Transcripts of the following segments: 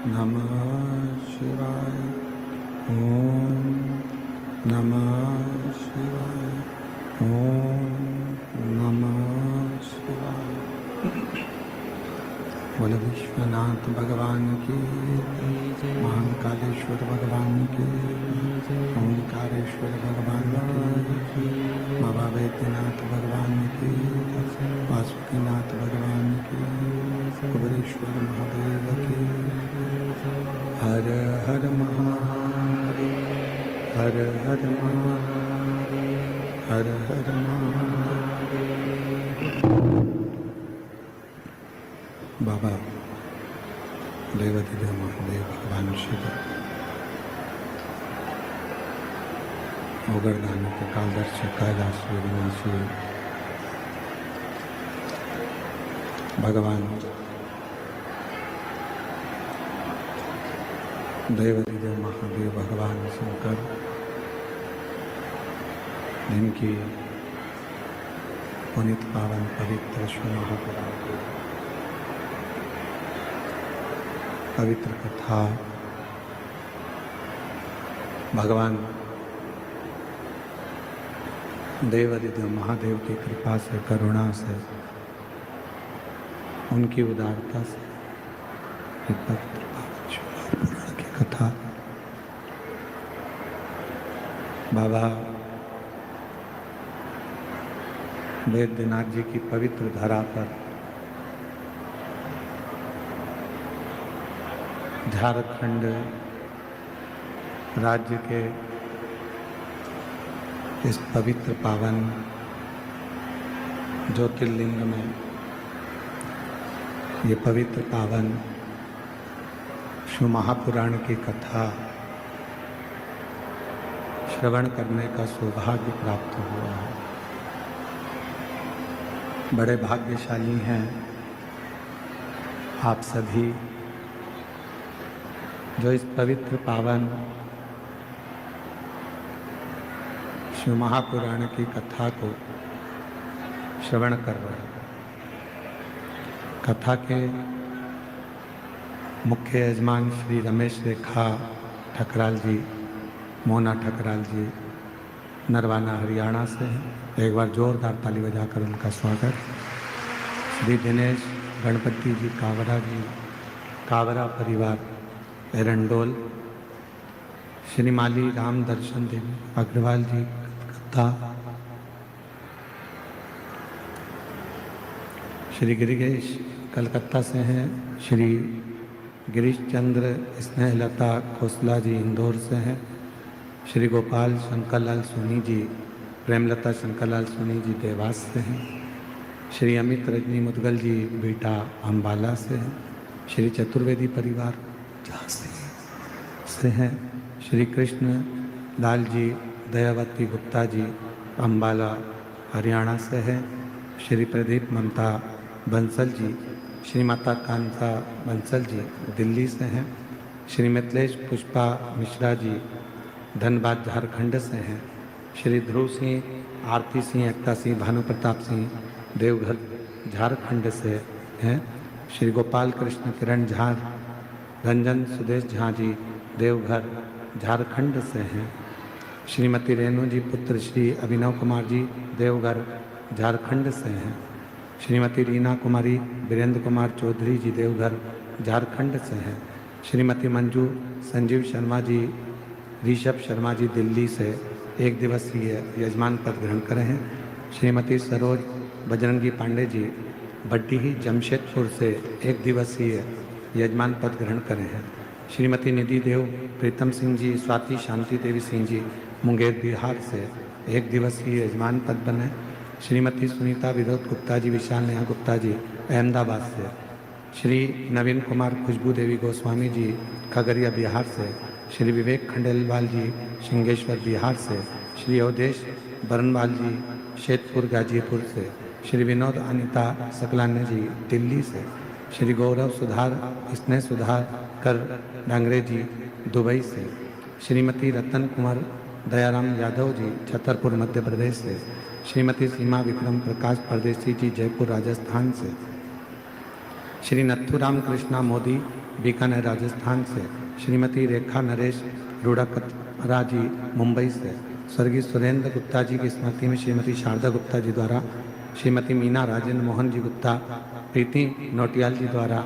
नमः शिवाय। ओम नमः शिवाय। ओम नमः शिवाय। बोलो विश्वनाथ भगवान की, महाकालेश्वर भगवान की, ओंकारेश्वर भगवान की, बाबा वैद्यनाथ भगवान की, वासुकीनाथ भगवान की, कुबेरेश्वर महादेव की। हर हर महादेव, हर हर महादेव, हर हर महादेव। बाबा देवाधिदेव महादेव भगवान शिव ओगरदानी के कालदर्शी कैलाश विनाशी भगवान देवाधिदेव महादेव भगवान शंकर, जिनकी पुनीत पावन पवित्र श्री महापुराण की पवित्र कथा भगवान देवाधिदेव महादेव की कृपा से, करुणा से, उनकी उदारता से पवित्र पावन शिव पुराण की कथा बाबा वैद्यनाथ जी की पवित्र धरा पर झारखंड राज्य के इस पवित्र पावन ज्योतिर्लिंग में ये पवित्र पावन शिव महापुराण की कथा श्रवण करने का सौभाग्य प्राप्त हुआ है। बड़े भाग्यशाली हैं आप सभी जो इस पवित्र पावन शिव महापुराण की कथा को श्रवण कर रहे हैं। कथा के मुख्य यजमान श्री रमेश रेखा ठकराल जी, मोना ठकराल जी नरवाना हरियाणा से हैं। एक बार जोरदार ताली बजाकर उनका स्वागत। श्री दिनेश गणपति जी कावरा जी, कावरा परिवार एरंडोल, श्री माली राम दर्शन देवी अग्रवाल जी कलकत्ता, श्री गिरीश कलकत्ता से हैं, श्री गिरीश चंद्र स्नेहलता खोसला जी इंदौर से हैं, श्री गोपाल शंकरलाल सोनी जी, प्रेमलता शंकरलाल सोनी जी देवास से हैं, श्री अमित रजनी मुदगल जी बीटा अम्बाला से हैं, श्री चतुर्वेदी परिवार झांसी से हैं, श्री कृष्ण लाल जी दयावती गुप्ता जी अम्बाला हरियाणा से हैं, श्री प्रदीप ममता बंसल जी, श्री माता कांता बंसल जी दिल्ली से हैं, श्री मिथिलेश पुष्पा मिश्रा जी धनबाद झारखंड से हैं, श्री ध्रुव सिंह, आरती सिंह, एकता सिंह, भानु प्रताप सिंह देवघर झारखंड से हैं, श्री गोपाल कृष्ण किरण झा, रंजन सुदेश झा जी देवघर झारखंड से हैं, श्रीमती रेणु जी पुत्र श्री अभिनव कुमार जी देवघर झारखंड से हैं, श्रीमती रीना कुमारी वीरेंद्र कुमार चौधरी जी देवघर झारखंड से हैं, श्रीमती मंजू संजीव शर्मा जी, ऋषभ शर्मा जी दिल्ली से एक दिवसीय यजमान पद ग्रहण करे हैं, श्रीमती सरोज बजरंगी पांडे जी बड्डी ही जमशेदपुर से एक दिवसीय यजमान पद ग्रहण करे हैं, श्रीमती निधि देव प्रीतम सिंह जी, स्वाति शांति देवी सिंह जी मुंगेर बिहार से एक दिवसीय यजमान पद बने, श्रीमती सुनीता विनोद गुप्ता जी, विशाल नेहा गुप्ता जी अहमदाबाद से, श्री नवीन कुमार खुशबू देवी गोस्वामी जी खगड़िया बिहार से, श्री विवेक खंडेलवाल जी सिंगेश्वर बिहार से, श्री अवधेश बरनवाल जी शेतपुर गाजीपुर से, श्री विनोद अनिता सकलान्य जी दिल्ली से, श्री गौरव सुधार स्नेह सुधार कर डांगरे जी दुबई से, श्रीमती रतन कुमार दयाराम यादव जी छतरपुर मध्य प्रदेश से, श्रीमती सीमा विक्रम प्रकाश परदेसी जी जयपुर राजस्थान से, श्री नथुराम कृष्णा मोदी बीकानेर राजस्थान से, श्रीमती रेखा नरेश रुड़कतरा जी मुंबई से, स्वर्गीय सुरेंद्र गुप्ता जी की स्मृति में श्रीमती शारदा गुप्ता जी द्वारा श्रीमती मीना राजेंद्र मोहन जी गुप्ता प्रीति नोटियाल जी द्वारा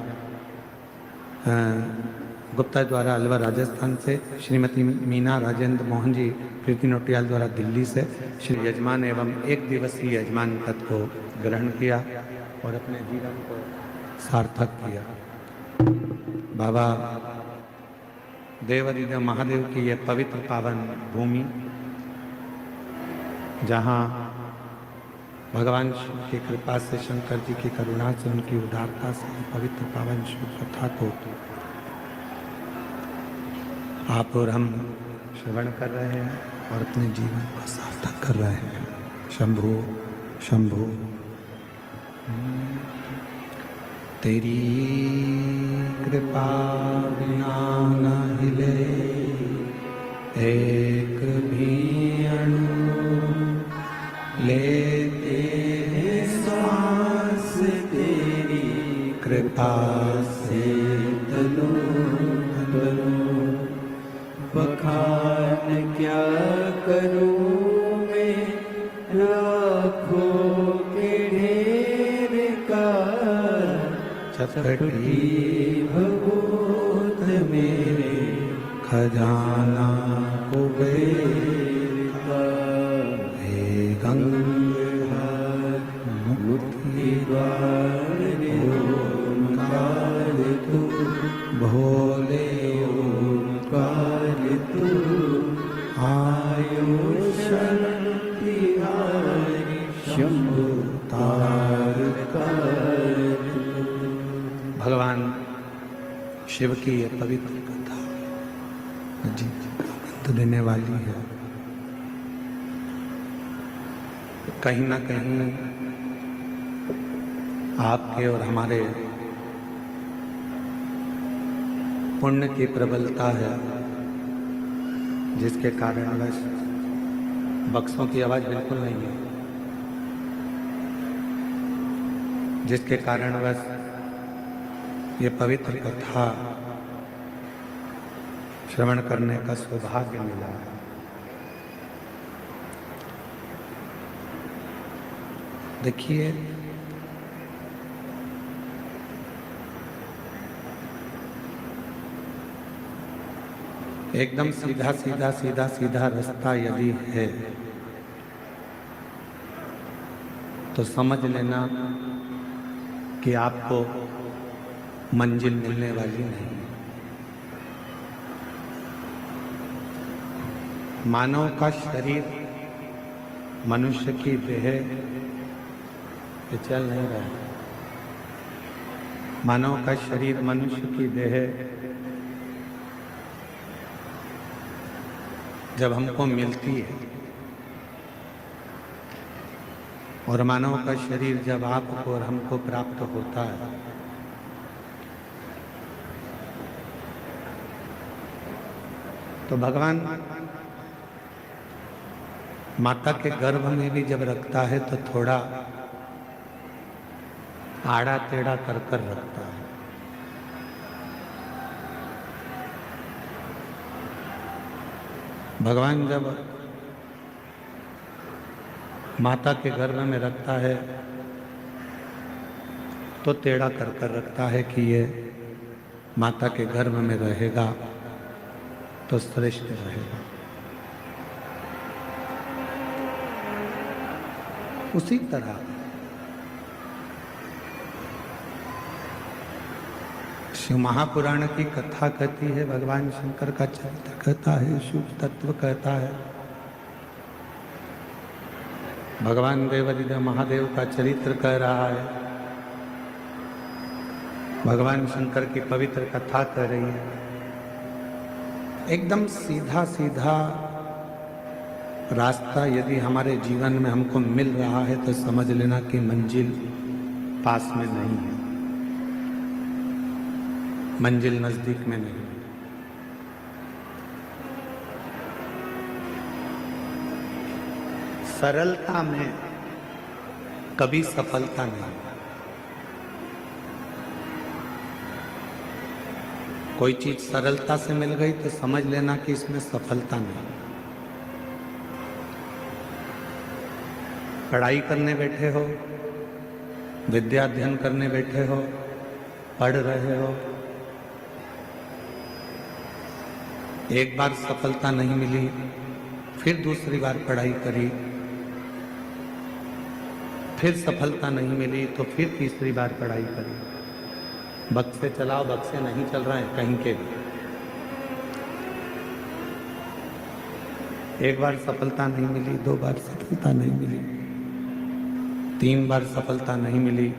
गुप्ता द्वारा अलवर राजस्थान से, श्रीमती मीना राजेंद्र मोहन जी प्रीति नोटियाल द्वारा दिल्ली से श्री यजमान एवं एक दिवसीय यजमान पद को ग्रहण किया और अपने जीवन को सार्थक किया। बाबा देवादिदेव महादेव की यह पवित्र पावन भूमि, जहाँ भगवान शिव की कृपा से, शंकर जी की करुणा से, उनकी उदारता से पवित्र पावन शिव कथा को आप और हम श्रवण कर रहे हैं और अपने जीवन को सार्थक कर रहे हैं। शंभो शंभो। तेरी कृपा बिना न हिले एक भी अणु, लेते हैं श्वास तेरी कृपा से तनु तनु। बखान क्या करूं मैं लाखों के ढेर का, चपटी भगवत मेरे खजाना कुबेर का। हे गंगाधर मुक्ति द्वार ओंकार तू, भोले ओंकार तू। आयु शांति हारी शंभु तारकार तू। भगवान शिव की ये पवित्र कथा जी आनंद देने वाली है। कहीं ना कहीं आपके और हमारे पुण्य की प्रबलता है, जिसके कारणवश बक्सों की आवाज बिल्कुल नहीं है, जिसके कारणवश ये पवित्र कथा श्रवण करने का सौभाग्य मिला है। देखिए, एकदम सीधा सीधा सीधा सीधा रास्ता यदि है तो समझ लेना कि आपको मंजिल मिलने वाली नहीं। मानव का शरीर, मनुष्य की देह ये चल नहीं रहा है। मानव का शरीर, मनुष्य की देह जब हमको मिलती है और मानव का शरीर जब आपको और हमको प्राप्त होता है, तो भगवान माता के गर्भ में भी जब रखता है तो थोड़ा आड़ा टेढ़ा कर कर रखता है। भगवान जब माता के गर्भ में रखता है तो टेढ़ा कर कर रखता है कि ये माता के गर्भ में रहेगा तो श्रेष्ठ रहेगा। उसी तरह शिव महापुराण की कथा कहती है, भगवान शंकर का चरित्र कहता है, शिव तत्व कहता है, भगवान देवादिदेव महादेव का चरित्र कह रहा है, भगवान शंकर की पवित्र कथा कह रही है। एकदम सीधा सीधा रास्ता यदि हमारे जीवन में हमको मिल रहा है तो समझ लेना कि मंजिल पास में नहीं है, मंजिल नजदीक में नहीं। सरलता में कभी सफलता नहीं। कोई चीज सरलता से मिल गई तो समझ लेना कि इसमें सफलता नहीं। पढ़ाई करने बैठे हो, विद्या अध्ययन करने बैठे हो, पढ़ रहे हो, एक बार सफलता नहीं मिली, फिर दूसरी बार पढ़ाई करी, फिर सफलता नहीं मिली तो फिर तीसरी बार पढ़ाई करी। बक्से चलाओ, बक्से नहीं चल रहे हैं कहीं के भी। एक बार सफलता नहीं मिली, 2 बार सफलता नहीं मिली, 3 बार सफलता नहीं मिली।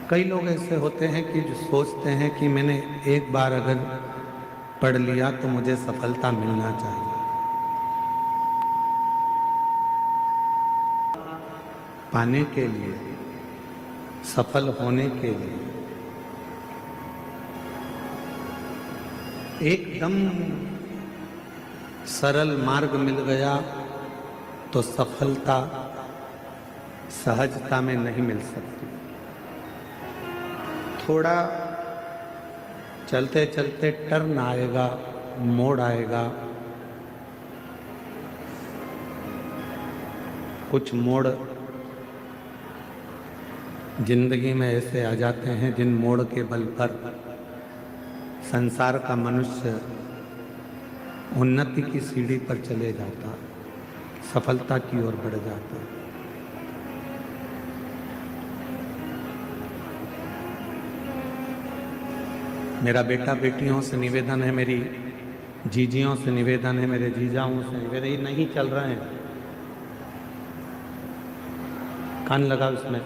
कई लोग ऐसे होते हैं कि जो सोचते हैं कि मैंने एक बार अगर पढ़ लिया तो मुझे सफलता मिलना चाहिए। पाने के लिए, सफल होने के लिए एकदम सरल मार्ग मिल गया तो सफलता सहजता में नहीं मिल सकती। थोड़ा चलते चलते टर्न आएगा, मोड़ आएगा, कुछ मोड़ जिंदगी में ऐसे आ जाते हैं जिन मोड़ के बल पर संसार का मनुष्य उन्नति की सीढ़ी पर चले जाता, सफलता की ओर बढ़ जाता। मेरा बेटा बेटियों से निवेदन है, मेरी जीजियों से निवेदन है, मेरे जीजाओं से निवेदन, ये नहीं चल रहे हैं, कान लगाओ इसमें।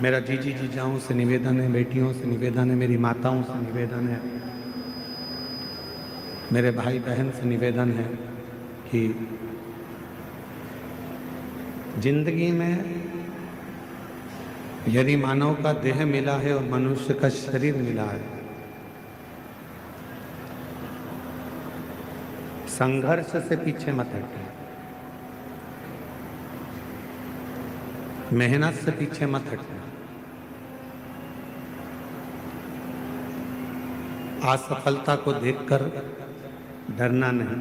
मेरा जीजी जीजाओं से निवेदन है, बेटियों से निवेदन है, मेरी माताओं से निवेदन है, मेरे भाई बहन से निवेदन है कि जिंदगी में यदि मानव का देह मिला है और मनुष्य का शरीर मिला है, संघर्ष से पीछे मत हटना, मेहनत से पीछे मत हटना, असफलता को देखकर डरना नहीं।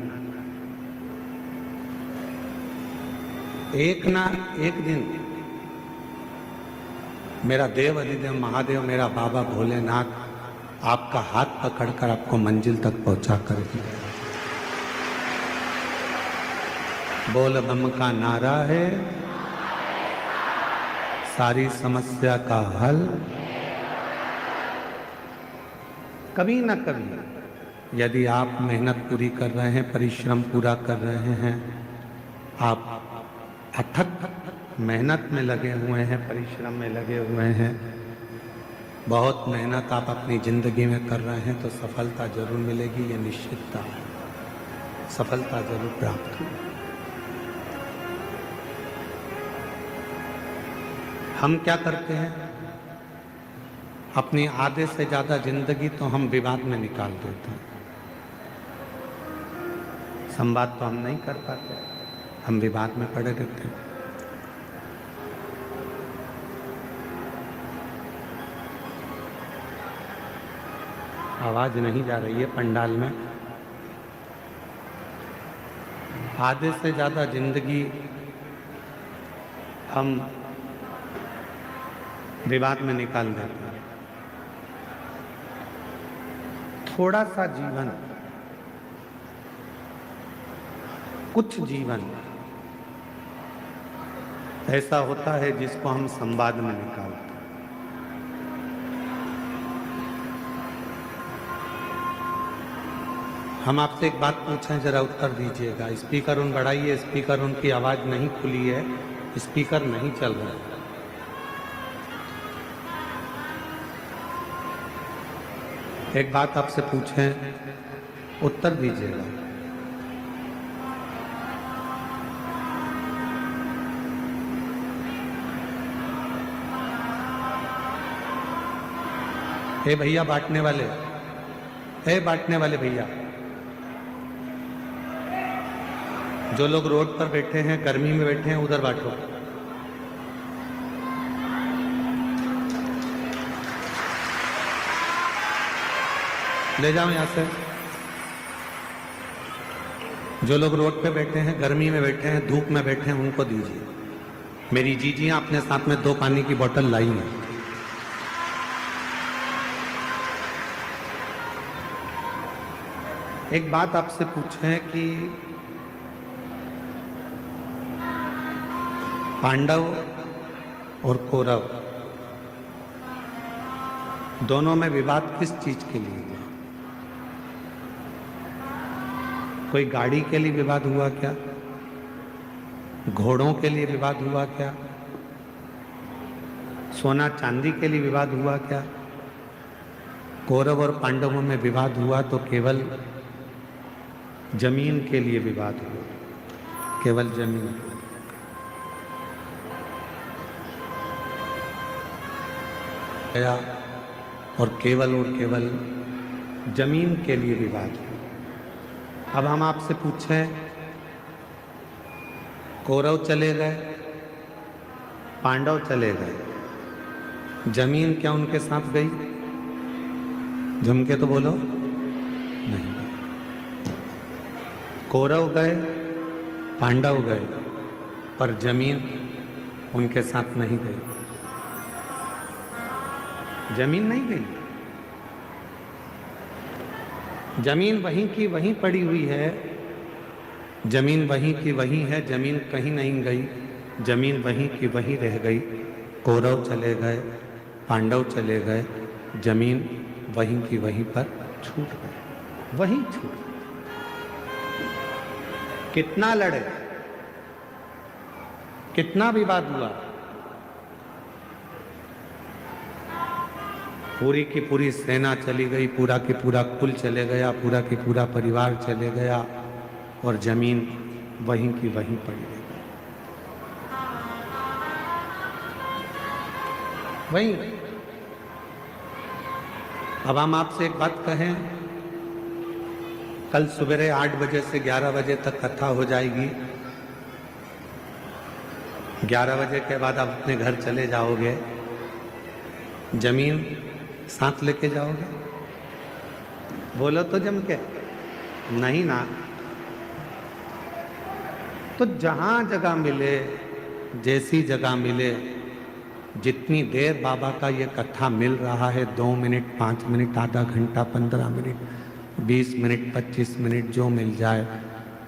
एक ना एक दिन मेरा देव अधिदेव महादेव, मेरा बाबा भोलेनाथ आपका हाथ पकड़कर आपको मंजिल तक पहुंचा कर दिया। बोल बम का नारा है, सारी समस्या का हल। कभी ना कभी यदि आप मेहनत पूरी कर रहे हैं, परिश्रम पूरा कर रहे हैं, आप अथक मेहनत में लगे हुए हैं, परिश्रम में लगे हुए हैं, बहुत मेहनत आप अपनी जिंदगी में कर रहे हैं, तो सफलता जरूर मिलेगी, ये निश्चितता है, सफलता जरूर प्राप्त होगी। हम क्या करते हैं, अपनी आधे से ज्यादा जिंदगी तो हम विवाद में निकाल देते हैं। संवाद तो हम नहीं कर पाते, हम विवाद में पड़े रहते हैं। आवाज नहीं जा रही है पंडाल में। आधे से ज्यादा जिंदगी हम विवाद में निकाल देते हैं। थोड़ा सा जीवन, कुछ जीवन ऐसा होता है जिसको हम संवाद में निकालते हैं। हम आपसे एक बात पूछें, जरा उत्तर दीजिएगा। स्पीकर उन बढ़ाइए, स्पीकर उनकी आवाज नहीं खुली है, स्पीकर नहीं चल रहा है। एक बात आपसे पूछें, उत्तर दीजिएगा। हे भैया बांटने वाले, हे बांटने वाले भैया, जो लोग रोड पर बैठे हैं, गर्मी में बैठे हैं, उधर बांटो। ले जाओ यहाँ से। जो लोग रोड पे बैठे हैं, गर्मी में बैठे हैं, धूप में बैठे हैं, उनको दीजिए। मेरी जीजियां अपने साथ में 2 पानी की बोतल लाई हैं। एक बात आपसे पूछें कि पांडव और कौरव दोनों में विवाद किस चीज के लिए हुआ? कोई गाड़ी के लिए विवाद हुआ क्या? घोड़ों के लिए विवाद हुआ क्या? सोना चांदी के लिए विवाद हुआ क्या? कौरव और पांडवों में विवाद हुआ तो केवल जमीन के लिए विवाद हुआ, केवल जमीन। गया और केवल जमीन के लिए विवाद हुआ। अब हम आपसे पूछें, कौरव चले गए, पांडव चले गए, जमीन क्या उनके साथ गई? जम के तो बोलो, नहीं। कौरव गए, पांडव गए, पर जमीन उनके साथ नहीं गई। जमीन नहीं गई। जमीन वहीं की वहीं पड़ी हुई है। जमीन वहीं की वहीं है, जमीन कहीं नहीं गई। जमीन वहीं की वहीं रह गई। कौरव चले गए, पांडव चले गए, जमीन वहीं की वहीं पर छूट गई, वहीं छूट गई। कितना लड़े, कितना विवाद हुआ, पूरी की पूरी सेना चली गई, पूरा की पूरा कुल चले गया, पूरा की पूरा परिवार चले गया, और जमीन वहीं की वहीं पड़ी रही। वहीं। अब हम आपसे एक बात कहें, कल सवेरे 8 बजे से 11 बजे तक कथा हो जाएगी। 11 बजे के बाद आप अपने घर चले जाओगे, जमीन साथ लेके जाओगे? बोलो तो जम के, नहीं ना। तो जहां जगह मिले, जैसी जगह मिले, जितनी देर बाबा का ये कथा मिल रहा है, 2 मिनट, 5 मिनट, आधा घंटा, 15 मिनट, 20 मिनट, 25 मिनट, जो मिल जाए,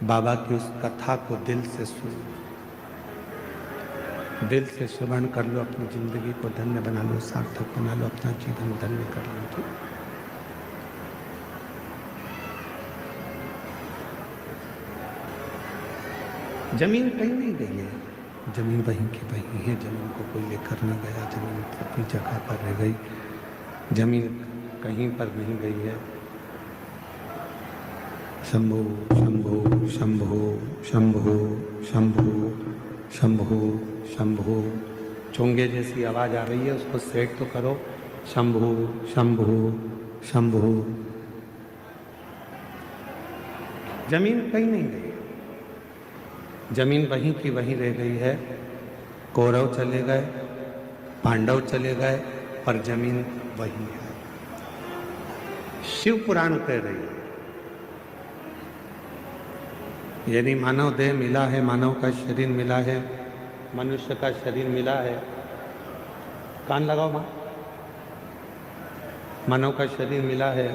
बाबा की उस कथा को दिल से सुनो, दिल से श्रवण कर लो, अपनी जिंदगी को धन्य बना लो, सार्थक बना लो, अपना जीवन धन्य कर लो। जमीन कहीं नहीं गई है, जमीन वहीं की वहीं है। जमीन को कोई लेकर नहीं गया, जमीन अपनी जगह पर रह गई, जमीन कहीं पर नहीं गई है। शंभो शंभो शंभो शंभो शंभो शंभो शंभो। चोंगे जैसी आवाज आ रही है, उसको सेट तो करो। शंभो शंभो शंभो। जमीन कहीं नहीं गई, जमीन वहीं की वहीं रह गई है। कौरव चले गए, पांडव चले गए, पर जमीन वही है। शिव पुराण कह रही है, यदि मानव देह मिला है, मानव का शरीर मिला है, मनुष्य का शरीर मिला है, कान लगाओ मां, मानव का शरीर मिला है,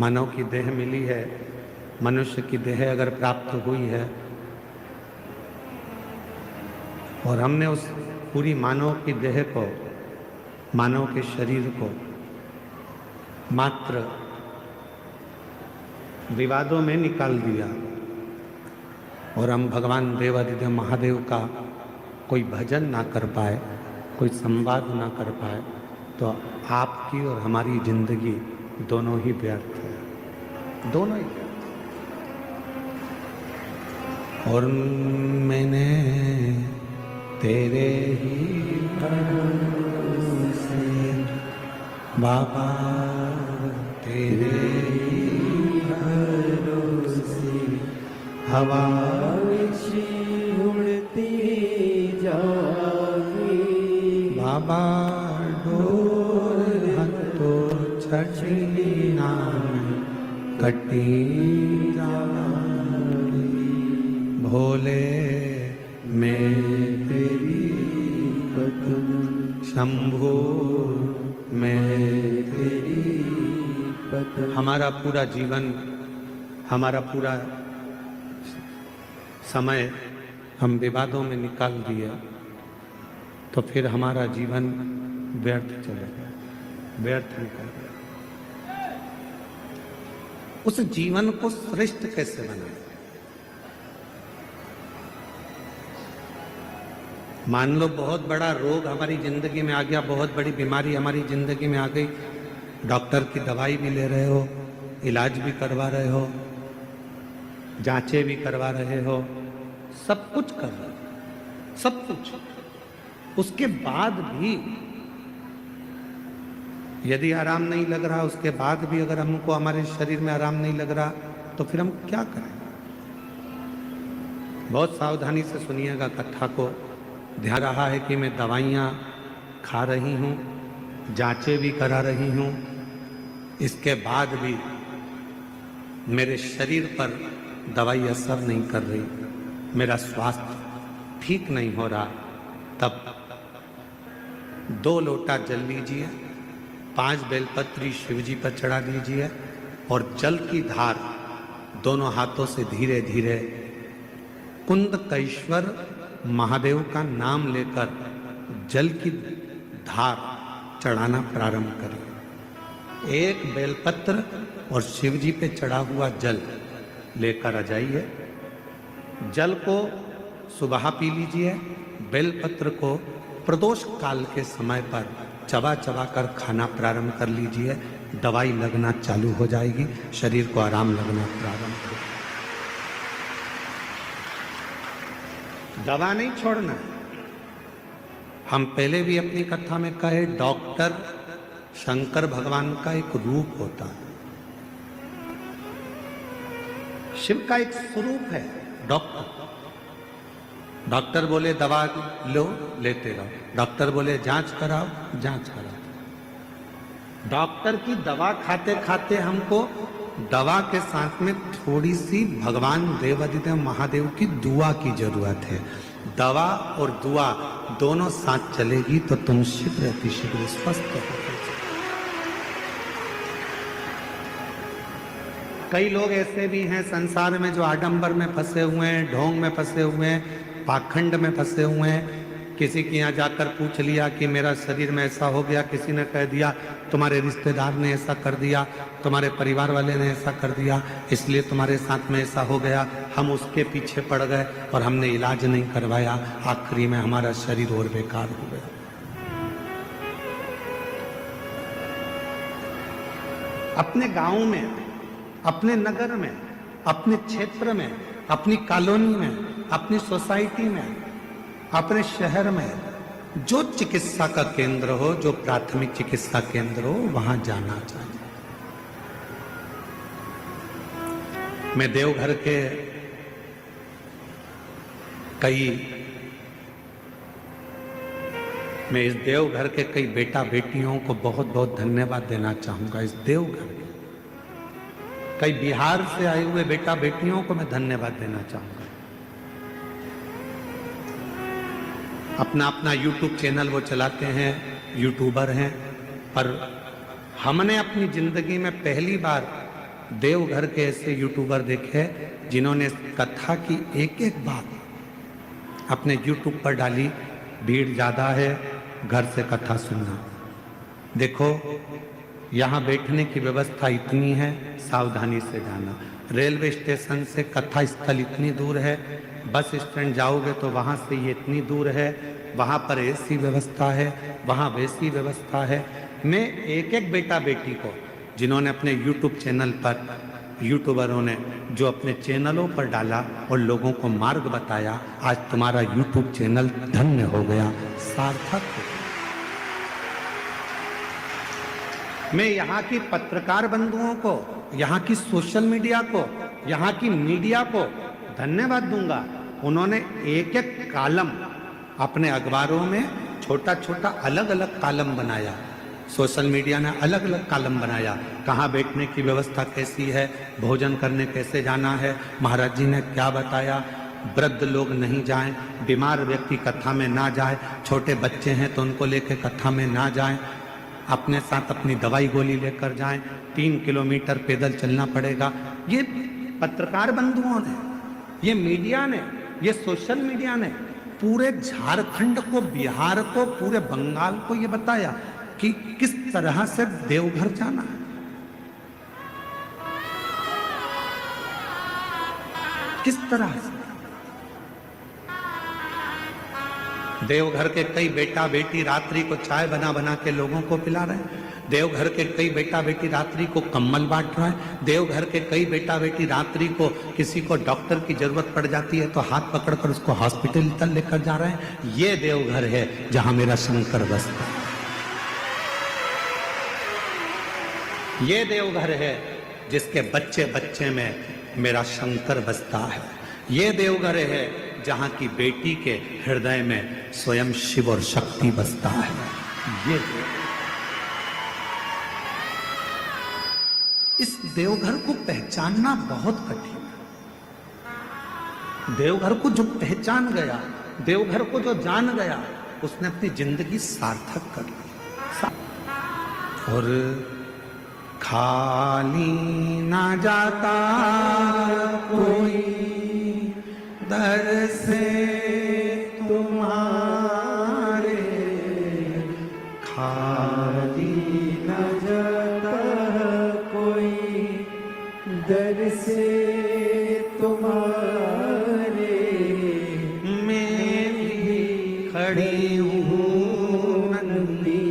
मानव की देह मिली है, मनुष्य की देह अगर प्राप्त हुई है, और हमने उस पूरी मानव की देह को, मानव के शरीर को मात्र विवादों में निकाल दिया, और हम भगवान देवादिदेव महादेव का कोई भजन ना कर पाए, कोई संवाद ना कर पाए, तो आपकी और हमारी जिंदगी दोनों ही व्यर्थ है, दोनों ही। और मैंने तेरे ही भरोसे बाबा, तेरे ही भरोसे हवा उड़ती जागी, बाबा डोर तो कठिना कटी जाए। भोले मैं तेरी पतन शंभो मैं तेरी पतन। हमारा पूरा जीवन, हमारा पूरा समय हम विवादों में निकाल दिए तो फिर हमारा जीवन व्यर्थ चला गया, व्यर्थ निकल गया। उस जीवन को श्रेष्ठ कैसे बनाए? मान लो बहुत बड़ा रोग हमारी जिंदगी में आ गया, बहुत बड़ी बीमारी हमारी जिंदगी में आ गई, डॉक्टर की दवाई भी ले रहे हो, इलाज भी करवा रहे हो, जांचें भी करवा रहे हो, सब कुछ कर रहे हो, सब कुछ। उसके बाद भी यदि आराम नहीं लग रहा, उसके बाद भी अगर हमको हमारे शरीर में आराम नहीं लग रहा तो फिर हम क्या करें? बहुत सावधानी से सुनिएगा कथा को। ध्यान रहा है कि मैं दवाइयाँ खा रही हूँ, जांचें भी करा रही हूँ, इसके बाद भी मेरे शरीर पर दवाई असर नहीं कर रही, मेरा स्वास्थ्य ठीक नहीं हो रहा, तब 2 लोटा जल लीजिए, 5 बेलपत्री शिव जी पर चढ़ा दीजिए और जल की धार दोनों हाथों से धीरे धीरे कुंदकेश्वर महादेव का नाम लेकर जल की धार चढ़ाना प्रारंभ करिए। 1 बेलपत्र और शिव जी पे चढ़ा हुआ जल लेकर आ जाइए। जल को सुबह पी लीजिए, बेलपत्र को प्रदोष काल के समय पर चबा चबा कर खाना प्रारंभ कर लीजिए। दवाई लगना चालू हो जाएगी, शरीर को आराम लगना प्रारंभ हो। दवा नहीं छोड़ना है। हम पहले भी अपनी कथा में कहे, डॉक्टर शंकर भगवान का एक रूप होता है, शिव का एक स्वरूप है डॉक्टर। डॉक्टर बोले दवा लो, लेते रहो। डॉक्टर बोले जांच कराओ, जांच कराओ। डॉक्टर की दवा खाते खाते हमको दवा के साथ में थोड़ी सी भगवान देवादिदेव महादेव की दुआ की जरूरत है। दवा और दुआ दोनों साथ चलेगी तो तुम शीघ्र अतिशीघ्र स्वस्थ हो। कई लोग ऐसे भी हैं संसार में जो आडंबर में फंसे हुए हैं, ढोंग में फंसे हुए हैं, पाखंड में फंसे हुए हैं। किसी के यहाँ जाकर पूछ लिया कि मेरा शरीर में ऐसा हो गया, किसी ने कह दिया तुम्हारे रिश्तेदार ने ऐसा कर दिया, तुम्हारे परिवार वाले ने ऐसा कर दिया, इसलिए तुम्हारे साथ में ऐसा हो गया। हम उसके पीछे पड़ गए और हमने इलाज नहीं करवाया, आखिरी में हमारा शरीर और बेकार हो गया। अपने गांव में, अपने नगर में, अपने क्षेत्र में, अपनी कॉलोनी में, अपनी सोसाइटी में, अपने शहर में जो चिकित्सा का केंद्र हो, जो प्राथमिक चिकित्सा केंद्र हो, वहां जाना चाहिए। मैं देवघर के इस देवघर के कई बेटा बेटियों को बहुत बहुत धन्यवाद देना चाहूंगा। इस देवघर के कई बिहार से आए हुए बेटा बेटियों को मैं धन्यवाद देना चाहूंगा। अपना अपना यूट्यूब चैनल वो चलाते हैं, यूट्यूबर हैं, पर हमने अपनी जिंदगी में पहली बार देवघर के ऐसे यूट्यूबर देखे जिन्होंने कथा की एक एक बात अपने यूट्यूब पर डाली। भीड़ ज़्यादा है, घर से कथा सुनना। देखो यहाँ बैठने की व्यवस्था इतनी है, सावधानी से जाना। रेलवे स्टेशन से कथा स्थल इतनी दूर है, बस स्टैंड जाओगे तो वहाँ से ये इतनी दूर है, वहाँ पर ऐसी व्यवस्था है, वहाँ वैसी व्यवस्था है। मैं एक एक बेटा बेटी को जिन्होंने अपने यूट्यूब चैनल पर, यूट्यूबरों ने जो अपने चैनलों पर डाला और लोगों को मार्ग बताया, आज तुम्हारा यूट्यूब चैनल धन्य हो गया, सार्थक हो गया। मैं यहाँ की पत्रकार बंधुओं को, यहाँ की सोशल मीडिया को, यहाँ की मीडिया को धन्यवाद दूंगा। उन्होंने एक एक कॉलम अपने अखबारों में छोटा छोटा अलग अलग कॉलम बनाया सोशल मीडिया ने अलग अलग कॉलम बनाया, कहाँ बैठने की व्यवस्था कैसी है, भोजन करने कैसे जाना है, महाराज जी ने क्या बताया, वृद्ध लोग नहीं जाएं, बीमार व्यक्ति कथा में ना जाए, छोटे बच्चे हैं तो उनको लेकर कथा में ना जाएं, अपने साथ अपनी दवाई गोली लेकर जाएं, 3 किलोमीटर पैदल चलना पड़ेगा। ये पत्रकार बंधुओं ने, ये मीडिया ने, ये सोशल मीडिया ने पूरे झारखंड को, बिहार को, पूरे बंगाल को ये बताया कि किस तरह से देवघर जाना है। किस तरह से देवघर के कई बेटा बेटी रात्रि को चाय बना बना के लोगों को पिला रहे हैं। देवघर के कई बेटा बेटी रात्रि को कंबल बांट रहे हैं। देवघर के कई बेटा बेटी रात्रि को किसी को डॉक्टर की जरूरत पड़ जाती है तो हाथ पकड़कर उसको हॉस्पिटल तक लेकर जा रहे हैं। ये देवघर है जहां मेरा शंकर बसता है। ये देवघर है जिसके बच्चे बच्चे में मेरा शंकर बसता है। ये देवघर है जहां की बेटी के हृदय में स्वयं शिव और शक्ति बसता है। ये इस देवघर को पहचानना बहुत कठिन है। देवघर को जो पहचान गया, देवघर को जो जान गया, उसने अपनी जिंदगी सार्थक कर ली। और खाली ना जाता कोई दर से तुम्हारे, खाली न जाता कोई दर से तुम्हारे, मैं भी खड़ी हूँ नंदी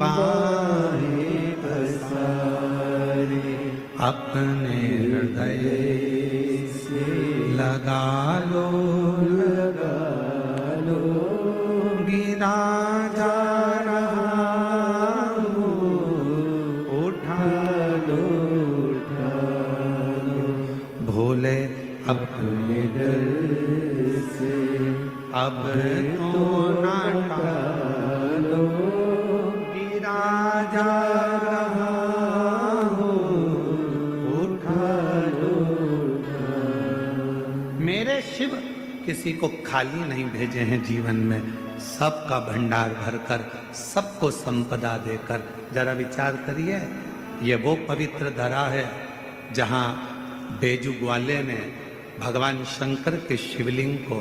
बाहें पसारे, अपने हृदय से लगा लो गिरा जा रहा हूँ, उठा लो भोले अपने डर से अब तो ना टालो, गिरा जा रहा हूँ, उठा लो। मेरे शिव किसी को खाली नहीं भेजे हैं जीवन में, सबका भंडार भरकर, सबको संपदा देकर। जरा विचार करिए, ये वो पवित्र धरा है जहां बेजू ग्वाले ने भगवान शंकर के शिवलिंग को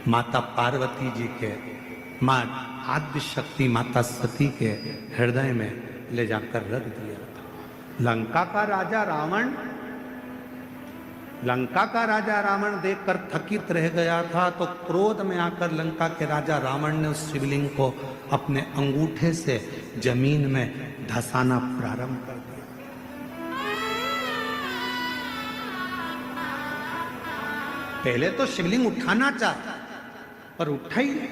माता पार्वती जी के, मां आद्य शक्ति माता सती के हृदय में ले जाकर रख दिया था। लंका का राजा रावण देखकर थकित रह गया था, तो क्रोध में आकर लंका के राजा रावण ने उस शिवलिंग को अपने अंगूठे से जमीन में धंसाना प्रारंभ कर दिया। पहले तो शिवलिंग उठाना चाहा पर उठा ही नहीं।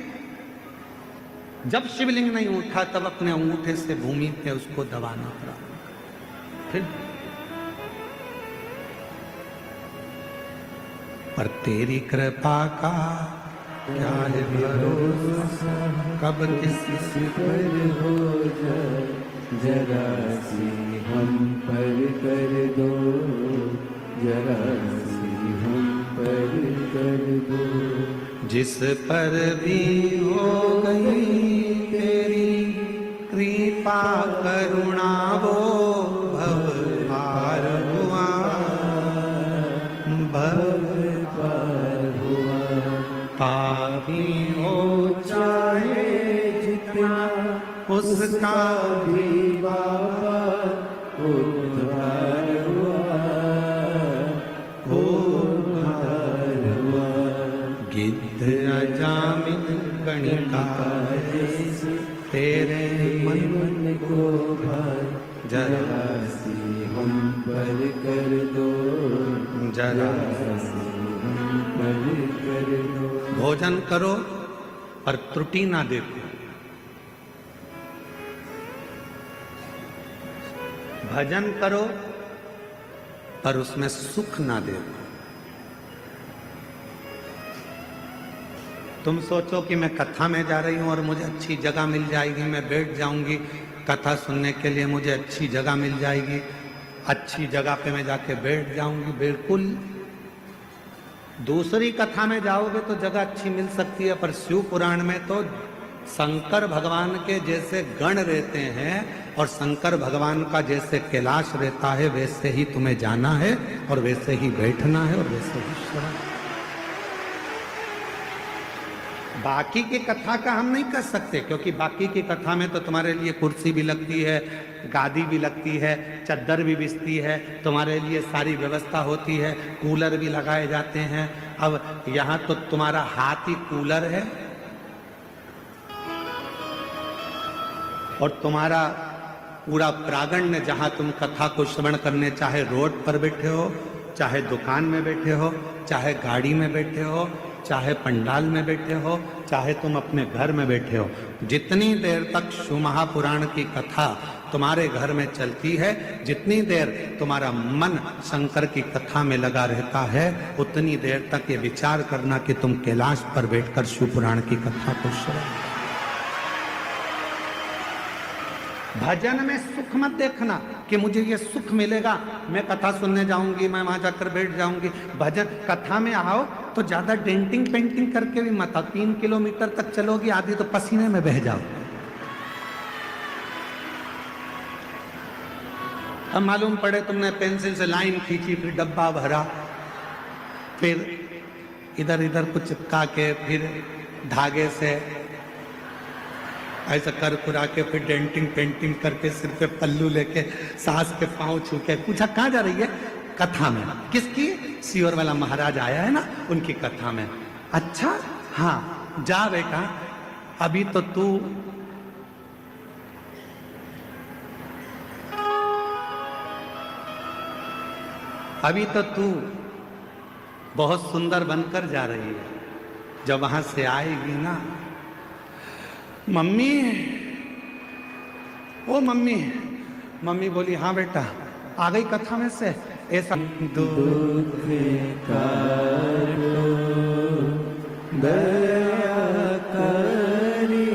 जब शिवलिंग नहीं उठा तब अपने अंगूठे से भूमि पे उसको दबाना प्रारंभ कर। फिर पर तेरी कृपा का क्या है भरोसा, कब किस पर हो जाए, जरा सी हम पर कर दो, जरा सी हम पर कर दो। जिस पर भी हो गई तेरी कृपा करुणा, वो भव पार हुआ, भव पार हुआ। पापी हो चाहे जितना, उसका भी बाबा उद्धार हुआ, उद्धार हुआ। गिद्ध अजामिन गणिका तेरे मन को भार, जरा सी हम पर कर दो, जरा सी हम पर कर दो। भोजन करो पर त्रुटि ना देखो, भजन करो पर उसमें सुख ना देखो। तुम सोचो कि मैं कथा में जा रही हूं और मुझे अच्छी जगह मिल जाएगी, मैं बैठ जाऊंगी कथा सुनने के लिए मुझे अच्छी जगह मिल जाएगी, अच्छी जगह पे मैं जाके बैठ जाऊंगी। बिल्कुल, दूसरी कथा में जाओगे तो जगह अच्छी मिल सकती है, पर शिव पुराण में तो शंकर भगवान के जैसे गण रहते हैं और शंकर भगवान का जैसे कैलाश रहता है, वैसे ही तुम्हें जाना है और वैसे ही बैठना है और वैसे ही श्रवण। बाकी की कथा का हम नहीं कर सकते, क्योंकि बाकी की कथा में तो तुम्हारे लिए कुर्सी भी लगती है, गादी भी लगती है, चद्दर भी बिछती है, तुम्हारे लिए सारी व्यवस्था होती है, कूलर भी लगाए जाते हैं। अब यहाँ तो तुम्हारा हाथ ही कूलर है और तुम्हारा पूरा प्रांगण, जहां तुम कथा को श्रवण करने, चाहे रोड पर बैठे हो, चाहे दुकान में बैठे हो, चाहे गाड़ी में बैठे हो, चाहे पंडाल में बैठे हो, चाहे तुम अपने घर में बैठे हो, जितनी देर तक शिव महापुराण की कथा तुम्हारे घर में चलती है, जितनी देर तुम्हारा मन शंकर की कथा में लगा रहता है, उतनी देर तक ये विचार करना कि तुम कैलाश पर बैठकर शिव पुराण की कथा को श्रवण। भजन में सुख मत देखना कि मुझे ये सुख मिलेगा, मैं कथा सुनने जाऊंगी, मैं वहां जाकर बैठ जाऊंगी। भजन कथा में आओ तो ज्यादा डेंटिंग पेंटिंग करके भी मत आओ। 3 किलोमीटर तक चलोगी, आधी तो पसीने में बह जाओ। अब मालूम पड़े तुमने पेंसिल से लाइन खींची, फिर डब्बा भरा, फिर इधर इधर कुछ चिपका के, फिर धागे से ऐसा कर कुरा के, फिर डेंटिंग पेंटिंग करके, सिर पे पल्लू लेके, सास के पांव छू के, पूछा कहाँ जा रही है? कथा में। किसकी? सीवर वाला महाराज आया है ना, उनकी कथा में। अच्छा, हाँ जा बेटा, अभी तो तू बहुत सुंदर बनकर जा रही है। जब वहां से आएगी ना, मम्मी, ओ मम्मी, मम्मी बोली हाँ बेटा, आ गई कथा में से। ऐसा दुख काटो दया करी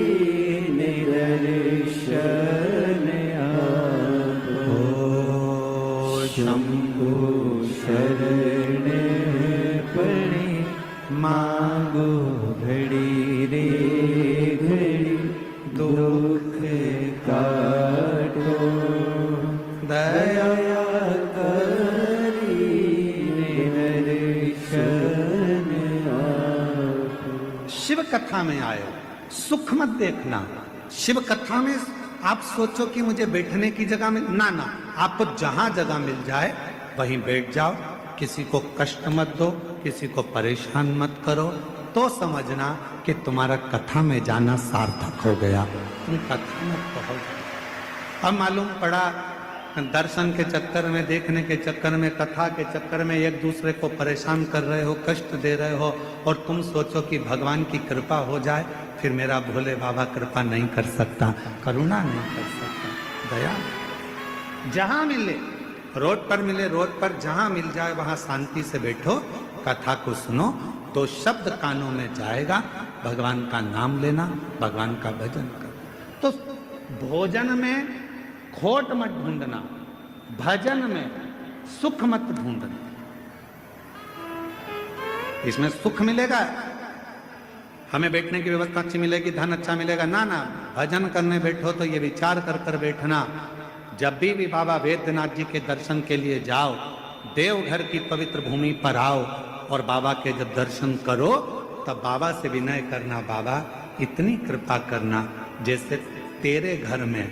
निदर्शन आपो, शंभु शरण पड़े मांगो घड़ी रे घड़ी, दुख काटो दया करी निदर्शन आपो। शिव कथा में आए, सुख मत देखना। शिव कथा में आप सोचो कि मुझे बैठने की जगह मिल, ना ना, आपको जहां जगह मिल जाए वहीं बैठ जाओ। किसी को कष्ट मत दो, किसी को परेशान मत करो, तो समझना कि तुम्हारा कथा में जाना सार्थक हो गया, तुम कथा में पहुंच। अब मालूम पड़ा दर्शन के चक्कर में, देखने के चक्कर में, कथा के चक्कर में एक दूसरे को परेशान कर रहे हो, कष्ट दे रहे हो, और तुम सोचो कि भगवान की कृपा हो जाए। फिर मेरा भोले बाबा कृपा नहीं कर सकता, करुणा नहीं कर सकता, दया। जहां मिले, रोड पर मिले, रोड पर जहां मिल जाए वहां शांति से बैठो, कथा को सुनो, तो शब्द कानों में जाएगा, भगवान का नाम लेना, भगवान का भजन करना। तो भोजन में खोट मत ढूंढना, भजन में सुख मत ढूंढना। इसमें सुख मिलेगा, हमें बैठने की व्यवस्था अच्छी मिलेगी, धन अच्छा मिलेगा, ना ना, भजन करने बैठो तो ये विचार कर कर बैठना। जब भी बाबा वैद्यनाथ जी के दर्शन के लिए जाओ, देवघर की पवित्र भूमि पर आओ और बाबा के जब दर्शन करो तब बाबा से विनय करना, बाबा इतनी कृपा करना जैसे तेरे घर में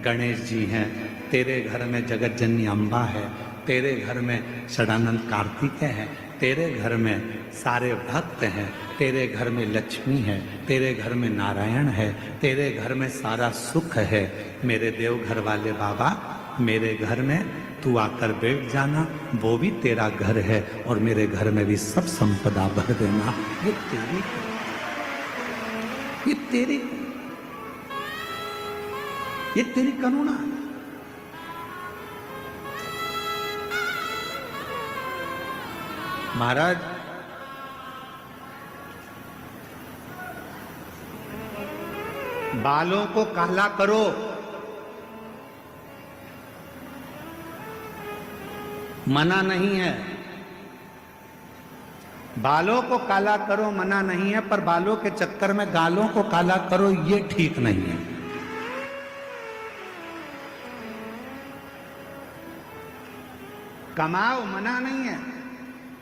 गणेश जी हैं, तेरे घर में जगत जननी अम्बा है, तेरे घर में षडानंद कार्तिकेय है, तेरे घर में सारे भक्त हैं, तेरे घर में लक्ष्मी है, तेरे घर में नारायण है, तेरे घर में सारा सुख है। मेरे देवघर वाले बाबा, मेरे घर में तू आकर बैठ जाना, वो भी तेरा घर है और मेरे घर में भी सब संपदा भर देना। ये तेरी करुणा। महाराज, बालों को काला करो, मना नहीं है। बालों को काला करो मना नहीं है, पर बालों के चक्कर में गालों को काला करो ये ठीक नहीं है। कमाओ मना नहीं है,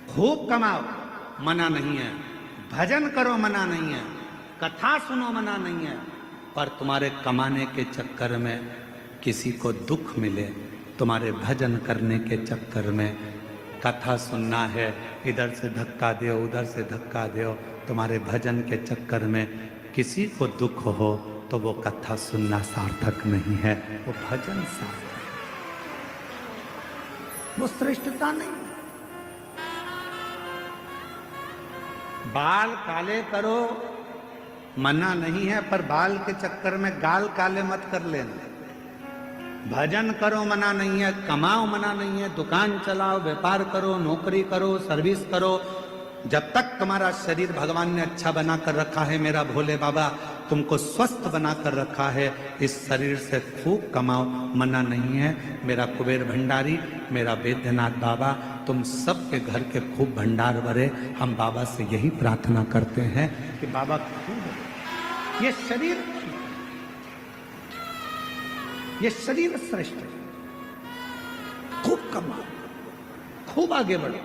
खूब कमाओ मना नहीं है, भजन करो मना नहीं है, कथा सुनो मना नहीं है, पर तुम्हारे कमाने के चक्कर में किसी को दुख मिले, तुम्हारे भजन करने के चक्कर में कथा सुनना है, इधर से धक्का दो उधर से धक्का दो, तुम्हारे भजन के चक्कर में किसी को दुख हो तो वो कथा सुनना सार्थक नहीं है, वो भजन सार्थक, वो श्रेष्ठता नहीं। बाल काले करो मना नहीं है, पर बाल के चक्कर में गाल काले मत कर लेना। भजन करो मना नहीं है, कमाओ मना नहीं है, दुकान चलाओ, व्यापार करो, नौकरी करो, सर्विस करो, जब तक तुम्हारा शरीर भगवान ने अच्छा बना कर रखा है, मेरा भोले बाबा तुमको स्वस्थ बना कर रखा है, इस शरीर से खूब कमाओ मना नहीं है। मेरा कुबेर भंडारी, मेरा वैद्यनाथ बाबा, तुम सबके घर के खूब भंडार भरे। हम बाबा से यही प्रार्थना करते हैं कि बाबा खूब ये शरीर श्रेष्ठ है, खूब कमाओ, खूब आगे बढ़ो।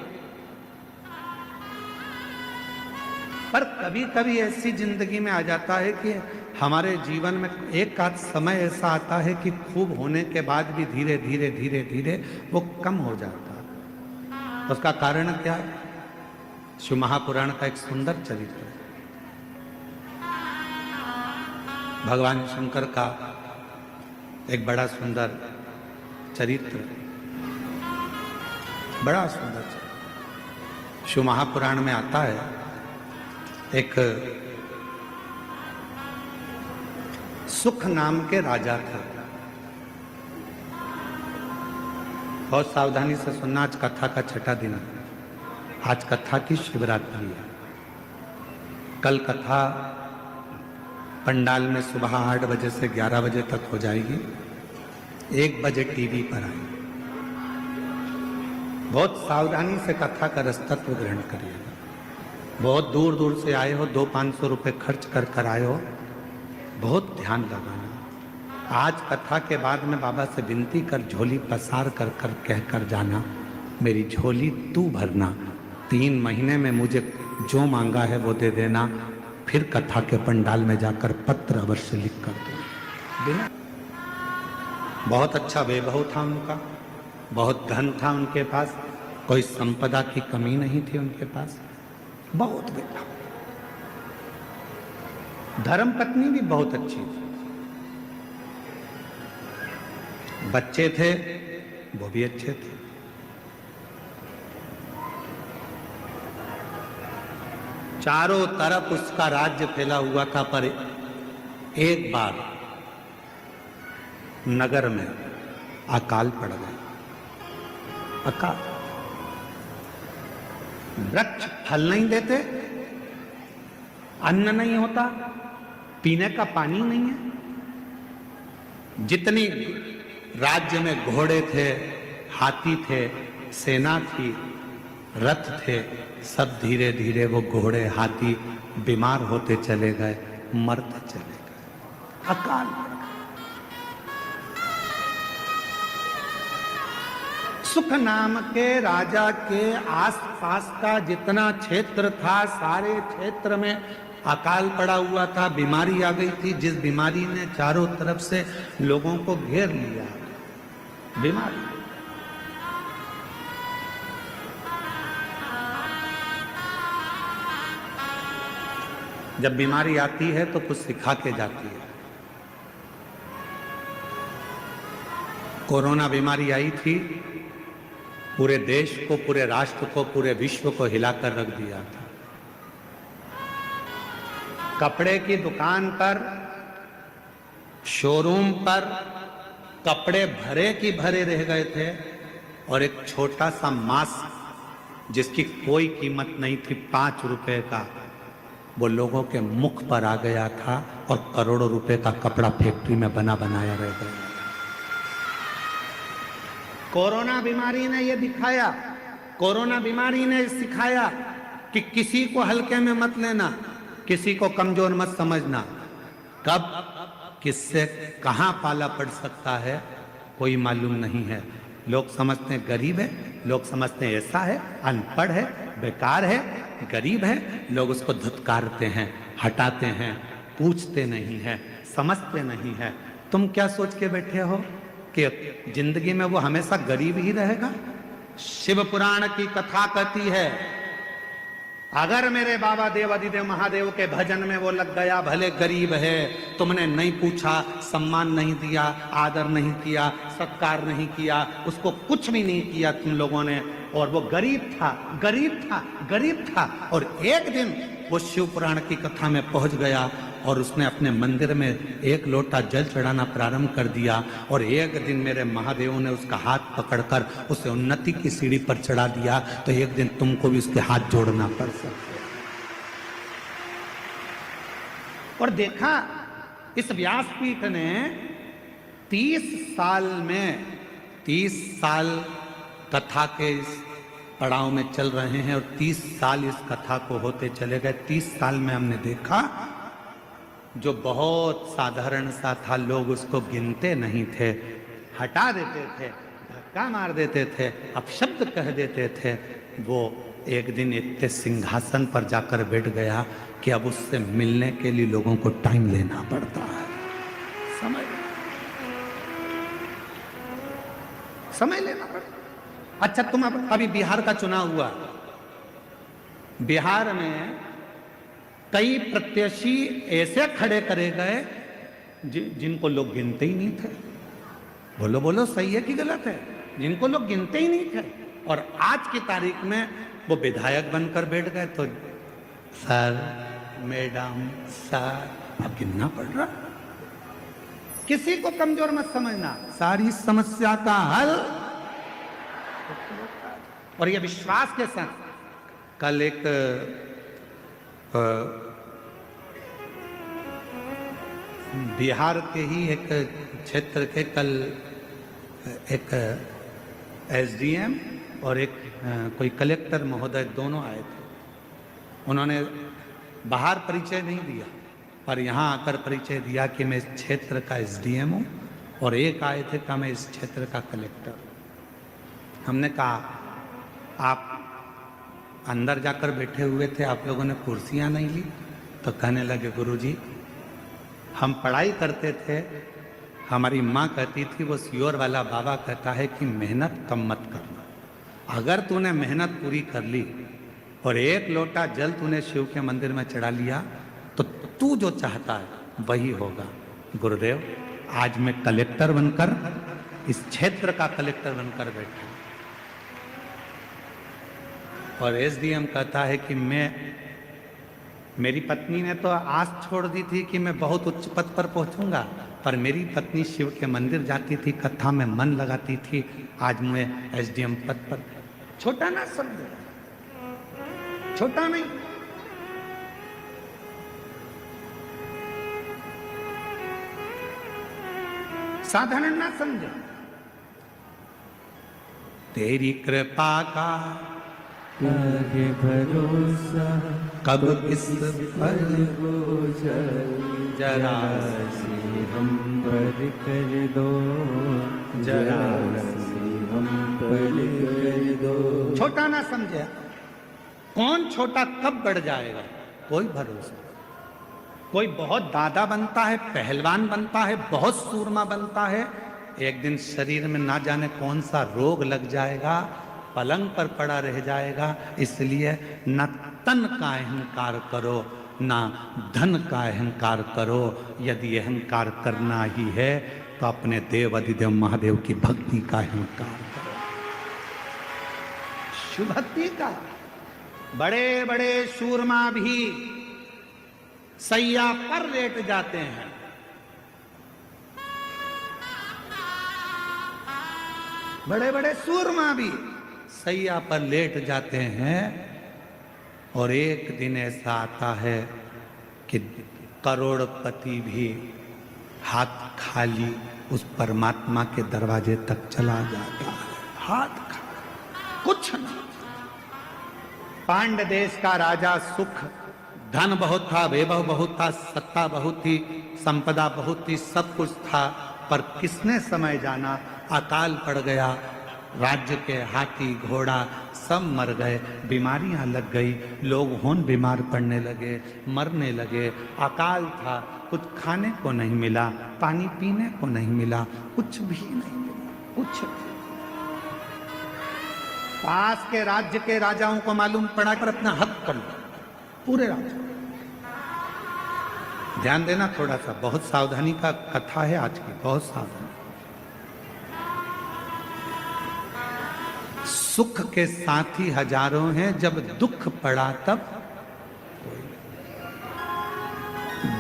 पर कभी कभी ऐसी जिंदगी में आ जाता है कि हमारे जीवन में एक आध समय ऐसा आता है कि खूब होने के बाद भी धीरे धीरे धीरे धीरे वो कम हो जाता है। उसका कारण क्या है? शिव महापुराण का एक सुंदर चरित्र है। भगवान शंकर का एक बड़ा सुंदर चरित्र, बड़ा सुंदर चरित्र शिव महापुराण में आता है। एक सुख नाम के राजा थे। बहुत सावधानी से सुनना, आज कथा का छठा दिन है। आज कथा की शिवरात्रि है। कल कथा पंडाल में सुबह 8 बजे से 11 बजे तक हो जाएगी, 1 बजे टीवी पर आएगी। बहुत सावधानी से कथा का रसतत्व ग्रहण करिएगा। बहुत दूर दूर से आए हो, 200-500 रुपये खर्च कर कर आए हो, बहुत ध्यान लगाना। आज कथा के बाद में बाबा से विनती कर, झोली पसार कर कर कह कर जाना, मेरी झोली तू भरना, 3 महीने में मुझे जो मांगा है वो दे देना, फिर कथा के पंडाल में जाकर पत्र अवश्य लिख कर दो। बहुत अच्छा वैभव था उनका, बहुत धन था उनके पास, कोई संपदा की कमी नहीं थी उनके पास, बहुत बेटा। धर्म पत्नी भी बहुत अच्छी थी, बच्चे थे वो भी अच्छे थे। चारों तरफ उसका राज्य फैला हुआ था। पर एक बार नगर में अकाल पड़ गया। अकाल, वृक्ष फल नहीं देते, अन्न नहीं होता, पीने का पानी नहीं है। जितनी राज्य में घोड़े थे, हाथी थे, सेना थी, रथ थे, सब धीरे धीरे वो घोड़े हाथी बीमार होते चले गए, मरते चले गए। अकाल। सुख नाम के राजा के आसपास का जितना क्षेत्र था, सारे क्षेत्र में अकाल पड़ा हुआ था, बीमारी आ गई थी, जिस बीमारी ने चारों तरफ से लोगों को घेर लिया। बीमारी, जब बीमारी आती है तो कुछ सिखा के जाती है। कोरोना बीमारी आई थी, पूरे देश को, पूरे राष्ट्र को, पूरे विश्व को हिलाकर रख दिया था। कपड़े की दुकान पर, शोरूम पर कपड़े भरे की भरे रह गए थे, और एक छोटा सा मास्क जिसकी कोई कीमत नहीं थी, 5 रुपए का, वो लोगों के मुख पर आ गया था, और करोड़ों रुपए का कपड़ा फैक्ट्री में बना बनाया रह गया। कोरोना बीमारी ने ये दिखाया, कोरोना बीमारी ने सिखाया कि किसी को हल्के में मत लेना, किसी को कमजोर मत समझना। कब किससे कहां पाला पड़ सकता है कोई मालूम नहीं है। लोग समझते हैं गरीब है, लोग समझते हैं ऐसा है, अनपढ़ है, बेकार है, गरीब है, लोग उसको धुतकारते हैं, हटाते हैं, पूछते नहीं है, समझते नहीं है। तुम क्या सोच के बैठे हो कि जिंदगी में वो हमेशा गरीब ही रहेगा? शिव पुराण की कथा कहती है, अगर मेरे बाबा देवादिदेव महादेव के भजन में वो लग गया, भले गरीब है, तुमने नहीं पूछा, सम्मान नहीं दिया, आदर नहीं किया, सत्कार नहीं किया, उसको कुछ भी नहीं किया तुम लोगों ने, और वो गरीब था, गरीब था, गरीब था, और एक दिन वो शिव पुराण की कथा में पहुंच गया और उसने अपने मंदिर में एक लोटा जल चढ़ाना प्रारंभ कर दिया, और एक दिन मेरे महादेव ने उसका हाथ पकड़कर उसे उन्नति की सीढ़ी पर चढ़ा दिया। तो एक दिन तुमको भी उसके हाथ जोड़ना पड़ सकता है। और देखा इस व्यासपीठ ने 30 साल में 30 साल कथा के इस पड़ाव में चल रहे हैं, और 30 साल इस कथा को होते चले गए। 30 साल में हमने देखा जो बहुत साधारण सा था, लोग उसको गिनते नहीं थे, हटा देते थे, धक्का मार देते थे, अपशब्द कह देते थे, वो एक दिन इतने सिंहासन पर जाकर बैठ गया कि अब उससे मिलने के लिए लोगों को टाइम लेना पड़ता है, समय लेना पड़ता। अच्छा, तुम अभी बिहार का चुनाव हुआ, बिहार में कई प्रत्याशी ऐसे खड़े करे गए जिनको लोग गिनते ही नहीं थे। बोलो बोलो, सही है कि गलत है? जिनको लोग गिनते ही नहीं थे, और आज की तारीख में वो विधायक बनकर बैठ गए। तो सर, मैडम, सर, अब गिनना पड़ रहा। किसी को कमजोर मत समझना, सारी समस्या का हल, और ये विश्वास के साथ। कल एक बिहार के ही एक क्षेत्र के कल एक एसडीएम और एक कोई कलेक्टर महोदय दोनों आए थे। उन्होंने बाहर परिचय नहीं दिया, पर यहाँ आकर परिचय दिया कि मैं इस क्षेत्र का एसडीएम हूँ, और एक आए थे कि मैं इस क्षेत्र का कलेक्टर। हमने कहा आप अंदर जाकर बैठे हुए थे, आप लोगों ने कुर्सियां नहीं ली? तो कहने लगे, गुरुजी हम पढ़ाई करते थे, हमारी माँ कहती थी, वो सियोर वाला बाबा कहता है कि मेहनत कम मत करना। अगर तूने मेहनत पूरी कर ली और एक लोटा जल तूने शिव के मंदिर में चढ़ा लिया, तो तू जो चाहता है वही होगा। गुरुदेव, आज मैं कलेक्टर बनकर, इस क्षेत्र का कलेक्टर बनकर बैठा, और एसडीएम कहता है कि मेरी पत्नी ने तो आस छोड़ दी थी कि मैं बहुत उच्च पद पर पहुंचूंगा, पर मेरी पत्नी शिव के मंदिर जाती थी, कथा में मन लगाती थी, आज मैं एसडीएम पद पर। छोटा ना समझो, छोटा नहीं। साधारण ना समझो। तेरी कृपा का लागे भरोसा, कब इस पर हो जरा से हम पर कर दो, जरा से हम पर कर दो। छोटा ना समझे। कौन छोटा कब बढ़ जाएगा कोई भरोसा। कोई बहुत दादा बनता है, पहलवान बनता है, बहुत सूरमा बनता है, एक दिन शरीर में ना जाने कौन सा रोग लग जाएगा, पलंग पर पड़ा रह जाएगा। इसलिए न तन का अहंकार करो, ना धन का अहंकार करो। यदि अहंकार करना ही है तो अपने देव अधिदेव महादेव की भक्ति का अहंकार करो, शिव भक्ति का। बड़े बड़े सूरमा भी सैया पर लेट जाते हैं। बड़े बड़े सूरमा भी सैया पर लेट जाते हैं, और एक दिन ऐसा आता है कि करोड़पति भी हाथ खाली उस परमात्मा के दरवाजे तक चला जाता है। हाथ खा, कुछ नहीं। पांड्य देश का राजा सुख, धन बहुत था, वैभव बहुत था, सत्ता बहुत थी, संपदा बहुत थी, सब कुछ था, पर किसने समय जाना, अकाल पड़ गया, राज्य के हाथी घोड़ा सब मर गए, बीमारियां लग गई, लोग होन बीमार पड़ने लगे, मरने लगे, अकाल था, कुछ खाने को नहीं मिला, पानी पीने को नहीं मिला, कुछ भी नहीं मिला, कुछ। पास के राज्य के राजाओं को मालूम पड़ा कर अपना हक कर लो, पूरे राज्य। ध्यान देना थोड़ा सा, बहुत सावधानी का कथा है आज की, बहुत सावधानी। सुख के साथी हजारों हैं, जब दुख पड़ा तब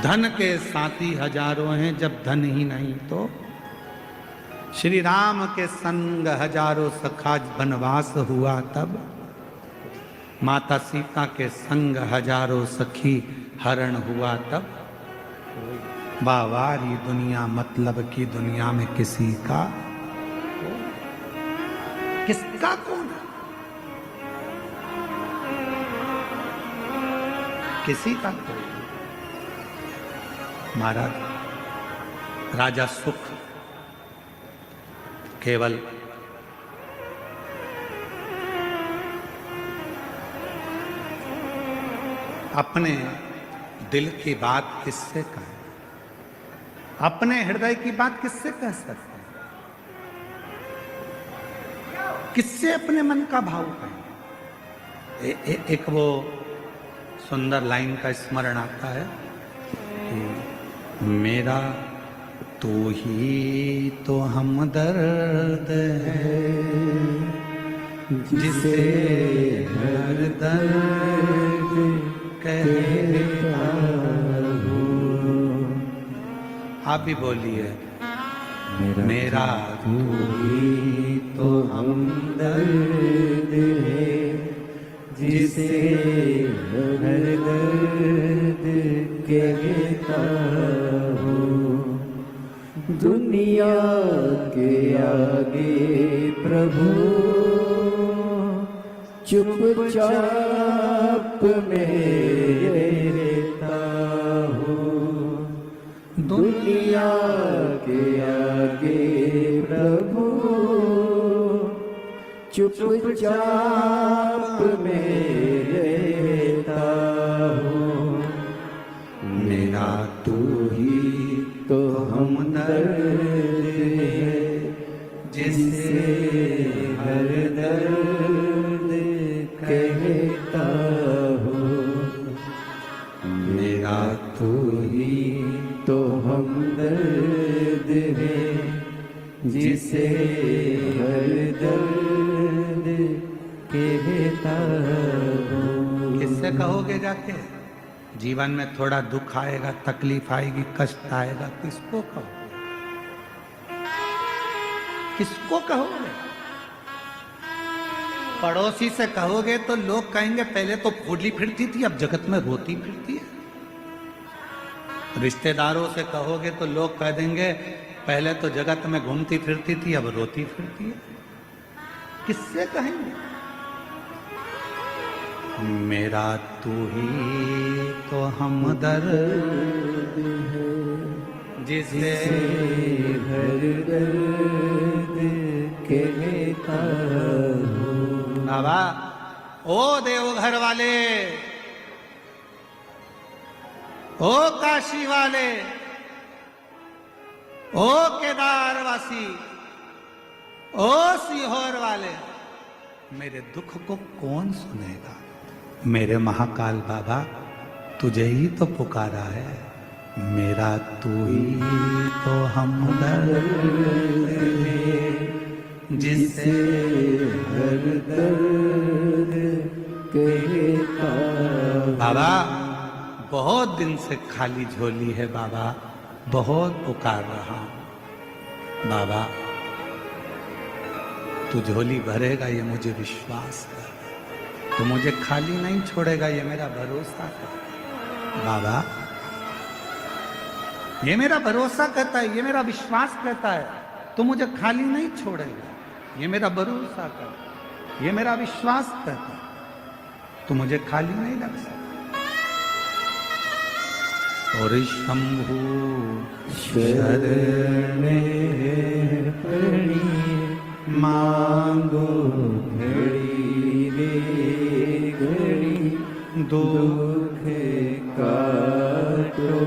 धन के साथी हजारों हैं, जब धन ही नहीं तो। श्री राम के संग हजारों सखा, वनवास हुआ तब। माता सीता के संग हजारों सखी, हरण हुआ तब। बावारी दुनिया मतलब की दुनिया में किसी का, किसका कौन है? किसी का कोई। महाराज राजा सुख केवल अपने दिल की बात किससे कहें, अपने हृदय की बात किससे कह सकते हैं, किससे अपने मन का भाव कहें। एक वो सुंदर लाइन का स्मरण आता है कि मेरा तू ही तो हमदर्द है, जिसे हर दर्द कहता हूँ। आप भी बोलिए, मेरा तू ही तो हमदर्द है, जिसे हर दर्द कहता हूँ। दुनिया के आगे प्रभु चुपचाप में रहता हूँ। दुनिया के आगे प्रभु चुपचाप में रहता हूँ। मेरा तू ही तो हमदर्द है, जिसे हर दर्द कहता हूँ। मेरा तू ही तो हमदर्द है, जिसे हर दर्द कहता हूँ। किससे कहोगे जाके? जीवन में थोड़ा दुख आएगा, तकलीफ आएगी, कष्ट आएगा, किसको कहोगे? किसको कहोगे? पड़ोसी से कहोगे तो लोग कहेंगे पहले तो फूली फिरती थी, अब जगत में रोती फिरती है। रिश्तेदारों से कहोगे तो लोग कह देंगे पहले तो जगत में घूमती फिरती थी, अब रोती फिरती है। किससे कहेंगे? मेरा तू ही तो हमदर्द है, जिसे हर दर्द कहता हूँ। बाबा, ओ देवघर वाले, ओ काशी वाले, ओ केदारवासी, ओ सीहोर वाले, मेरे दुख को कौन सुनेगा? मेरे महाकाल बाबा, तुझे ही तो पुकारा है। मेरा तू ही तो हमदर्द है, जिसे हर दर्द कहता। बाबा बहुत दिन से खाली झोली है बाबा, बहुत पुकार रहा हूं। बाबा तू झोली भरेगा ये मुझे विश्वास है, तो मुझे खाली नहीं छोड़ेगा ये मेरा भरोसा है। बाबा ये मेरा भरोसा कहता है, ये मेरा विश्वास कहता है, तो मुझे खाली नहीं छोड़ेगा। ये मेरा भरोसा कर, ये मेरा विश्वास कर, तो मुझे खाली नहीं लग सकता। और शंभु शरण पड़ी मांगो घड़ी रे घड़ी दुख काटो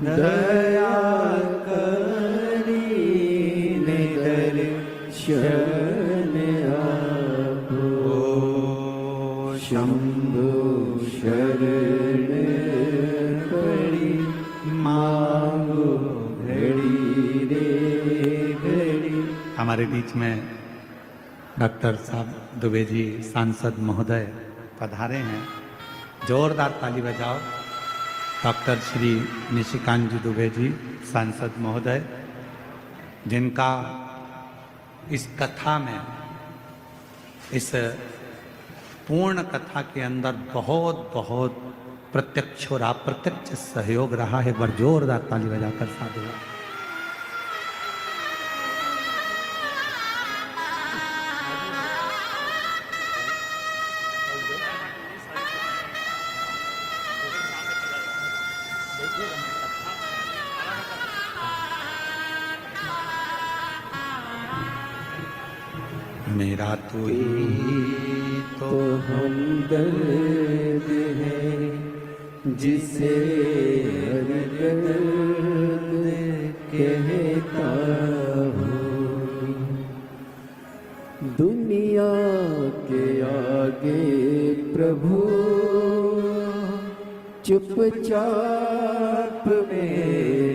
दया करी दर्शन आपो शंभु शरण पड़ी मांगो घड़ी रे घड़ी। हमारे बीच में डॉक्टर साहब दुबे जी सांसद महोदय पधारे हैं। जोरदार ताली बजाओ। डॉक्टर श्री निशिकांत जी दुबे जी सांसद महोदय, जिनका इस कथा में, इस पूर्ण कथा के अंदर बहुत बहुत प्रत्यक्ष और अप्रत्यक्ष सहयोग रहा है। एक बार जोरदार ताली बजाकर साधुवाद। मेरा तो ही तो हमदर्द है जिसे हर दर्द कहता हूँ। दुनिया के आगे प्रभु चुपचाप में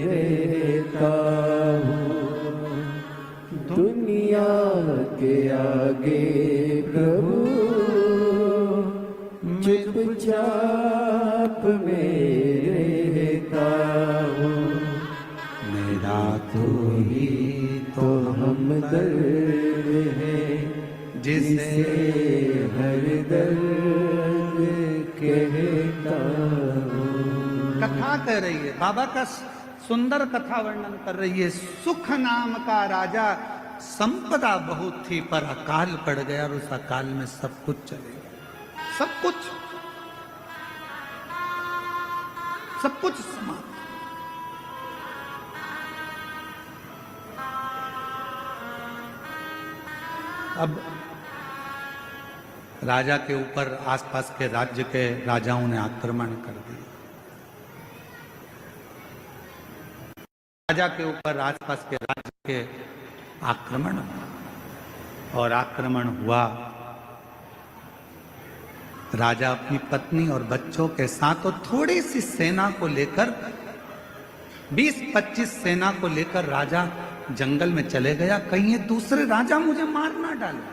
रहता हूँ। दुनिया के आगे प्रभु चुपचाप में रहता हूँ। मेरा तो ही तो हमदर्द है जिसे हर दर्द कहता हूँ। कथा कह रही है, बाबा का सुंदर कथा वर्णन कर रही है। सुख नाम का राजा, संपदा बहुत थी पर अकाल पड़ गया और उस अकाल में सब कुछ चले गया। सब कुछ समाप्त। अब राजा के ऊपर आसपास के राज्य के राजाओं ने आक्रमण कर दिया। राजा के ऊपर आसपास के राज्य के आक्रमण हुआ, और आक्रमण हुआ। राजा अपनी पत्नी और बच्चों के साथ और थोड़ी सी सेना को लेकर, 20-25 सेना को लेकर राजा जंगल में चले गया। कहीं ये दूसरे राजा मुझे मार ना डाले,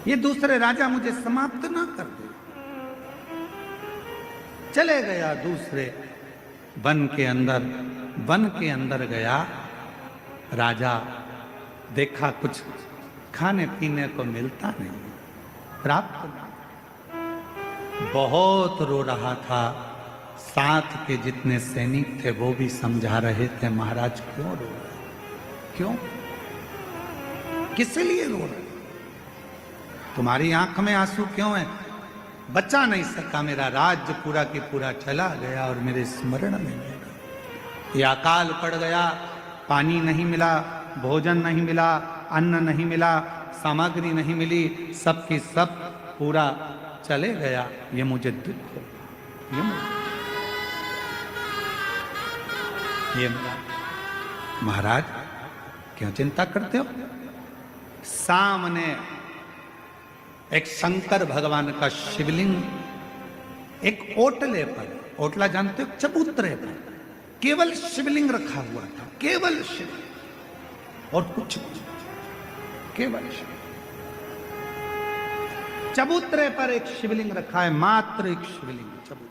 ये दूसरे राजा मुझे समाप्त ना कर दे। चले गया दूसरे वन के अंदर गया। राजा देखा कुछ खाने पीने को मिलता नहीं, प्राप्त नहीं। बहुत रो रहा था। साथ के जितने सैनिक थे वो भी समझा रहे थे, महाराज क्यों रो रहे, क्यों, किस लिए रो रहे, तुम्हारी आंख में आंसू क्यों है? बचा नहीं सका, मेरा राज्य पूरा की पूरा चला गया और मेरे स्मरण में नहीं रहा। ये अकाल पड़ गया, पानी नहीं मिला, भोजन नहीं मिला, अन्न नहीं मिला, सामग्री नहीं मिली, सब की सब पूरा चले गया। ये मुझे दुख हो, ये महाराज क्यों चिंता करते हो? सामने एक शंकर भगवान का शिवलिंग एक ओटले पर, ओटला जानते हो, चबूतरे पर केवल शिवलिंग रखा हुआ था, केवल शिवलिंग और कुछ केवल शिवलिंग। चबूतरे पर एक शिवलिंग रखा है, मात्र एक शिवलिंग चबूतरे।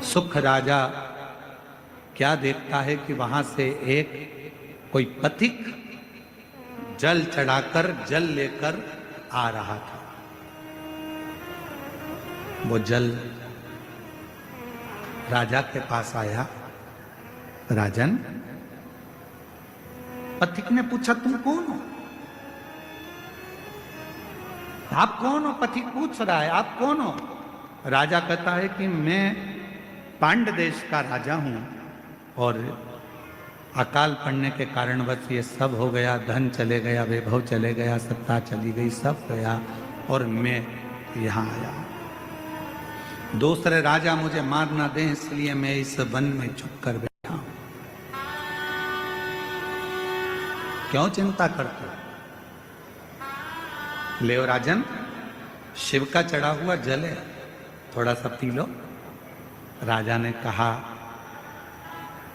सुख राजा क्या देखता है कि वहां से एक कोई पथिक जल चढ़ाकर, जल लेकर आ रहा था। वो जल राजा के पास आया, राजन, पथिक ने पूछा तुम कौन हो? आप कौन हो? पथिक पूछ रहा है आप कौन हो? राजा कहता है कि मैं पांड्य देश का राजा हूं और अकाल पड़ने के कारणवश ये सब हो गया, धन चले गया, वैभव चले गया, सत्ता चली गई, सब गया और मैं यहां आया। दूसरे राजा मुझे मार ना दें इसलिए मैं इस वन में छुप कर बैठा हूं। क्यों चिंता करते हो? ले राजन, शिव का चढ़ा हुआ जल है, थोड़ा सा पी लो। राजा ने कहा,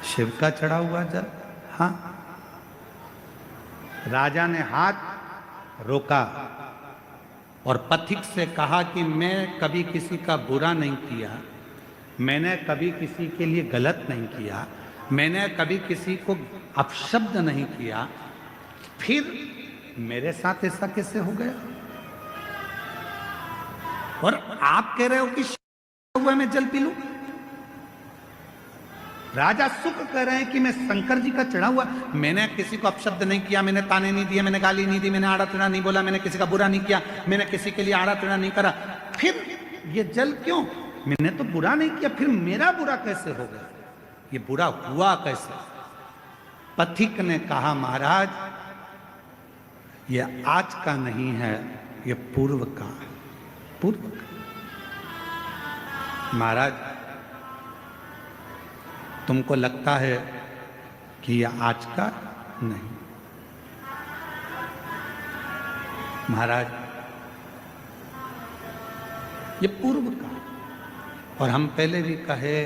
शिव का चढ़ा हुआ जल? हाँ। राजा ने हाथ रोका और पथिक से कहा कि मैं कभी किसी का बुरा नहीं किया, मैंने कभी किसी के लिए गलत नहीं किया, मैंने कभी किसी को अपशब्द नहीं किया, फिर मेरे साथ ऐसा कैसे हो गया? और आप कह रहे हो कि हुआ मैं जल पी लूं? राजा सुख कह रहे हैं कि मैं शंकर जी का चढ़ा हुआ, मैंने किसी को अपशब्द नहीं किया, मैंने ताने नहीं दिए, मैंने गाली नहीं दी, मैंने आड़ा तिड़ा नहीं बोला, मैंने किसी का बुरा नहीं किया, मैंने किसी के लिए आड़ा तिड़ा नहीं करा, फिर ये जल क्यों? मैंने तो बुरा नहीं किया, फिर मेरा बुरा कैसे हो गया? ये बुरा हुआ कैसे? पथिक ने कहा, महाराज ये आज का नहीं है, ये पूर्व का है, पूर्व का। महाराज तुमको लगता है कि यह आज का नहीं। महाराज ये पूर्व का, और हम पहले भी कहे,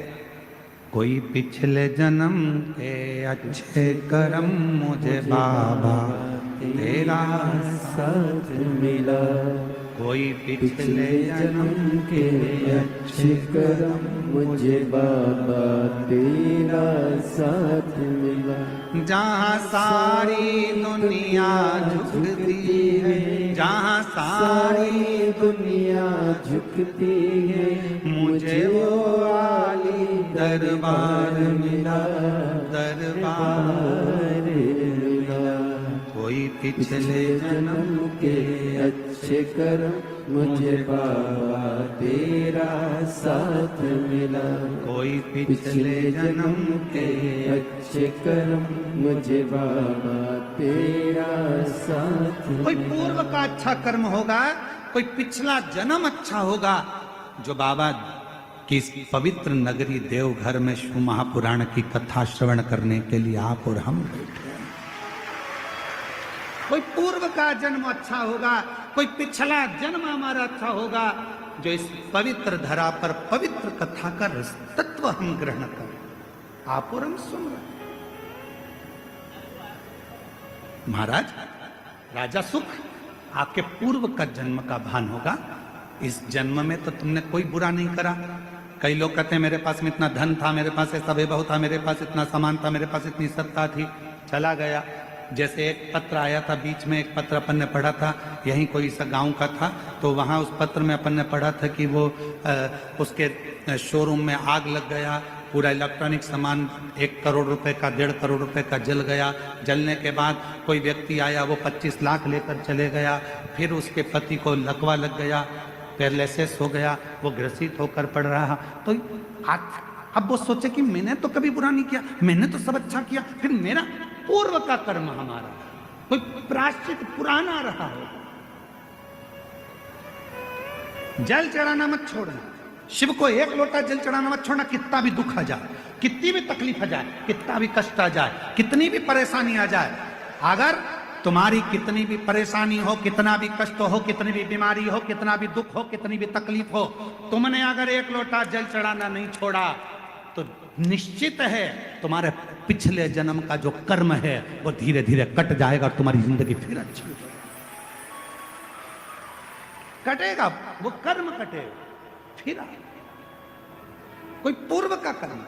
कोई पिछले जन्म के अच्छे कर्म मुझे बाबा तेरा साथ मिला, कोई पिछले जन्म के अच्छे कर्म मुझे बाबा तेरा साथ मिला। जहाँ सारी दुनिया झुकती है, जहाँ सारी दुनिया झुकती है, मुझे वो आली दरबार मिला, दरबार मिला। कोई पिछले जन्म के अच्छे कर्म मुझे बाबा तेरा साथ मिला, कोई पिछले जन्म के अच्छे कर्म मुझे बाबा तेरा साथ। कोई पूर्व का अच्छा कर्म होगा, कोई पिछला जन्म अच्छा होगा, जो बाबा की इस पवित्र नगरी देवघर में शिव महापुराण की कथा श्रवण करने के लिए आप और हम बैठे। कोई पूर्व का जन्म अच्छा होगा, कोई पिछला जन्म हमारा अच्छा होगा, जो इस पवित्र धरा पर पवित्र कथा का रस तत्व हम ग्रहण करें। आप और हम सुन रहे। महाराज राजा सुख, आपके पूर्व का जन्म का भान होगा। इस जन्म में तो तुमने कोई बुरा नहीं करा। कई लोग कहते हैं मेरे पास में इतना धन था, मेरे पास ऐसा वैभव था, मेरे पास इतना सामान था, मेरे पास इतनी सत्ता थी, चला गया। जैसे एक पत्र आया था बीच में, एक पत्र अपन ने पढ़ा था, यहीं कोई सा गांव का था, तो वहां उस पत्र में अपन ने पढ़ा था कि वो उसके शोरूम में आग लग गया, पूरा इलेक्ट्रॉनिक सामान 1 करोड़ रुपए का, 1.5 करोड़ रुपए का जल गया। जलने के बाद कोई व्यक्ति आया, वो 25 लाख लेकर चले गया। फिर उसके पति को लकवा लग गया, पैरालिसिस हो गया, वो ग्रसित होकर पड़ रहा। तो अब वो सोचे कि मैंने तो कभी बुरा नहीं किया, मैंने तो सब अच्छा किया, फिर मेरा पूर्व का कर्म हमारा कोई प्रायश्चित पुराना रहा हो। जल चढ़ाना मत छोड़ना, शिव को 1 लोटा जल चढ़ाना मत छोड़ना। कितना भी दुख आ जाए, कितनी भी तकलीफ आ जाए, कितना भी कष्ट आ जाए, कितनी भी परेशानी आ जाए, अगर तुम्हारी कितनी भी परेशानी हो, कितना भी कष्ट हो, कितनी भी बीमारी हो, कितना भी दुख हो, कितनी भी तकलीफ हो, तुमने अगर 1 लोटा जल चढ़ाना नहीं छोड़ा तो निश्चित है तुम्हारे पिछले जन्म का जो कर्म है वो धीरे धीरे कट जाएगा और तुम्हारी जिंदगी फिर अच्छी हो जाएगी। कटेगा वो कर्म, कटेगा फिर कोई पूर्व का कर्म,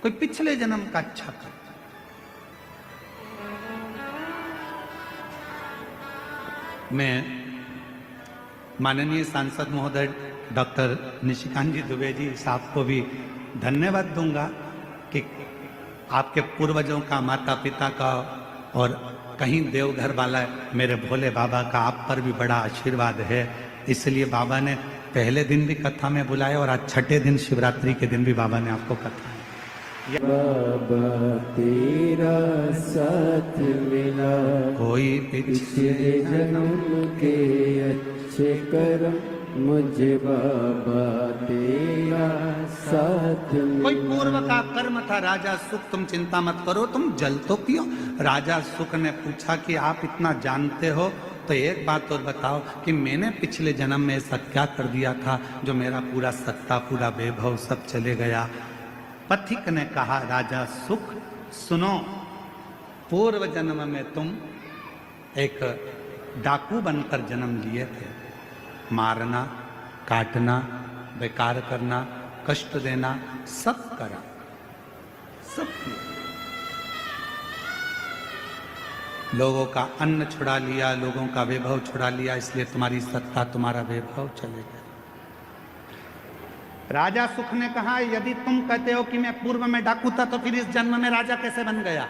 कोई पिछले जन्म का अच्छा कर्म। मैं माननीय सांसद महोदय डॉक्टर निशिकांत जी दुबे जी साहब को भी धन्यवाद दूंगा कि आपके पूर्वजों का, माता पिता का और कहीं देवघर वाला मेरे भोले बाबा का आप पर भी बड़ा आशीर्वाद है। इसलिए बाबा ने पहले दिन भी कथा में बुलाया और आज छठे दिन शिवरात्रि के दिन भी बाबा ने आपको कथा बाबा तेरा साथ मिला, कोई पिछले जन्म के अच्छे कर्म मुझे बाबा तेरा साथ मिला। कोई पूर्व का कर्म था राजा सुख, तुम चिंता मत करो, तुम जल तो पियो। राजा सुख ने पूछा कि आप इतना जानते हो तो एक बात और बताओ कि मैंने पिछले जन्म में ऐसा क्या कर दिया था जो मेरा पूरा सत्ता, पूरा वैभव सब चले गया। पथिक ने कहा, राजा सुख सुनो, पूर्व जन्म में तुम एक डाकू बनकर जन्म लिए थे। मारना, काटना, बेकार करना, कष्ट देना, सब करा, सब किया। लोगों का अन्न छुड़ा लिया, लोगों का वैभव छुड़ा लिया, इसलिए तुम्हारी सत्ता, तुम्हारा वैभव चले गए। राजा सुख ने कहा, यदि तुम कहते हो कि मैं पूर्व में डाकू था तो फिर इस जन्म में राजा कैसे बन गया?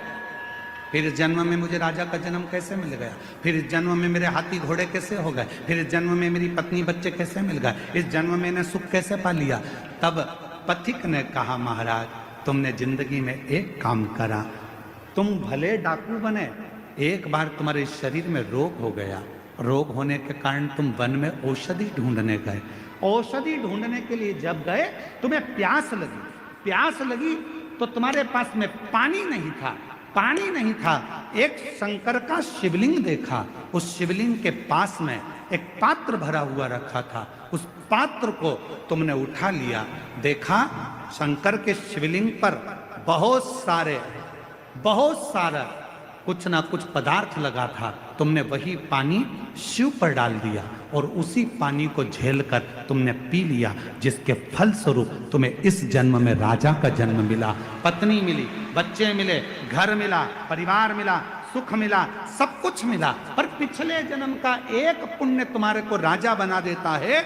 फिर इस जन्म में मुझे राजा का जन्म कैसे मिल गया? फिर इस जन्म में मेरे हाथी घोड़े कैसे हो गए? फिर इस जन्म में मेरी पत्नी बच्चे कैसे मिल गए? इस जन्म में मैंने सुख कैसे पा लिया? तब पथिक ने कहा, महाराज तुमने जिंदगी में एक काम करा, तुम भले डाकू बने, एक बार तुम्हारे शरीर में रोग हो गया, रोग होने के कारण तुम वन में औषधि ढूंढने गए। औषधि ढूंढने के लिए जब गए तुम्हें प्यास लगी, प्यास लगी तो तुम्हारे पास में पानी नहीं था, पानी नहीं था। एक शंकर का शिवलिंग देखा, उस शिवलिंग के पास में एक पात्र भरा हुआ रखा था, उस पात्र को तुमने उठा लिया, देखा शंकर के शिवलिंग पर बहुत सारा कुछ ना कुछ पदार्थ लगा था, तुमने वही पानी शिव पर डाल दिया और उसी पानी को झेलकर तुमने पी लिया, जिसके फल स्वरूप तुम्हें इस जन्म में राजा का जन्म मिला, पत्नी मिली, बच्चे मिले, घर मिला, परिवार मिला, सुख मिला, सब कुछ मिला। पर पिछले जन्म का एक पुण्य तुम्हारे को राजा बना देता है,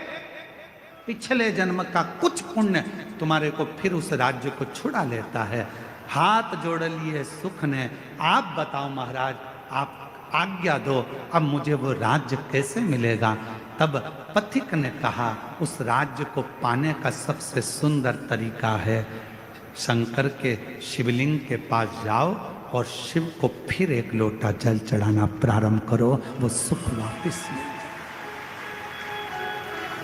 पिछले जन्म का कुछ पुण्य तुम्हारे को फिर उस राज्य को छुड़ा लेता है। हाथ जोड़ लिए सुख ने, आप बताओ महाराज, आप आज्ञा दो, अब मुझे वो राज्य कैसे मिलेगा? तब पथिक ने कहा, उस राज्य को पाने का सबसे सुंदर तरीका है, शंकर के शिवलिंग के पास जाओ और शिव को फिर एक लोटा जल चढ़ाना प्रारंभ करो, वो सुख वापिस ले।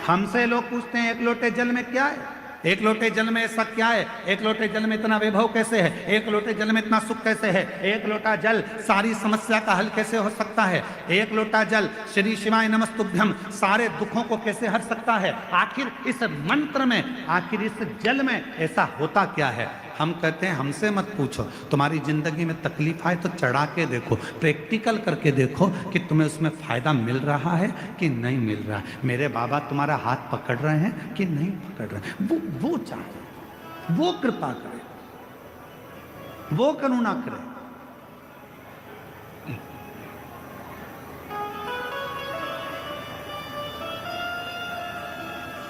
हमसे लोग पूछते हैं एक लोटे जल में क्या है, एक लोटे जल में ऐसा क्या है, एक लोटे जल में इतना वैभव कैसे है, एक लोटे जल में इतना सुख कैसे है, एक लोटा जल सारी समस्या का हल कैसे हो सकता है, एक लोटा जल श्री शिवाय नमस्तुभ्यम सारे दुखों को कैसे हर सकता है? आखिर इस मंत्र में, आखिर इस जल में ऐसा होता क्या है? हम कहते हैं हमसे मत पूछो, तुम्हारी जिंदगी में तकलीफ आए तो चढ़ा के देखो, प्रैक्टिकल करके देखो कि तुम्हें उसमें फायदा मिल रहा है कि नहीं मिल रहा है। मेरे बाबा तुम्हारा हाथ पकड़ रहे हैं कि नहीं पकड़ रहे हैं? वो चाहे, वो कृपा करे, वो करुणा करे।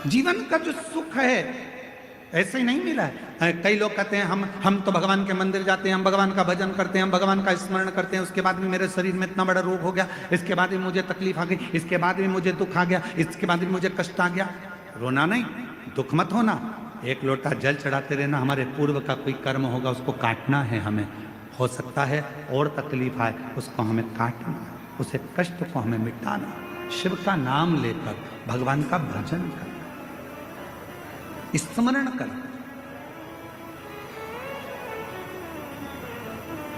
जीवन का जो सुख है ऐसे ही नहीं मिला है। कई लोग कहते हैं हम तो भगवान के मंदिर जाते हैं, हम भगवान का भजन करते हैं, हम भगवान का स्मरण करते हैं, उसके बाद भी मेरे शरीर में इतना बड़ा रोग हो गया, इसके बाद भी मुझे तकलीफ आ गई, इसके बाद भी मुझे दुख आ गया, इसके बाद भी मुझे कष्ट आ गया। रोना नहीं, दुख मत होना, एक लोटा जल चढ़ाते रहना। हमारे पूर्व का कोई कर्म होगा उसको काटना है हमें, हो सकता है और तकलीफ आए उसको हमें काटना, उसे कष्ट को हमें मिटाना, शिव का नाम लेकर भगवान का भजन कर, स्मरण कर।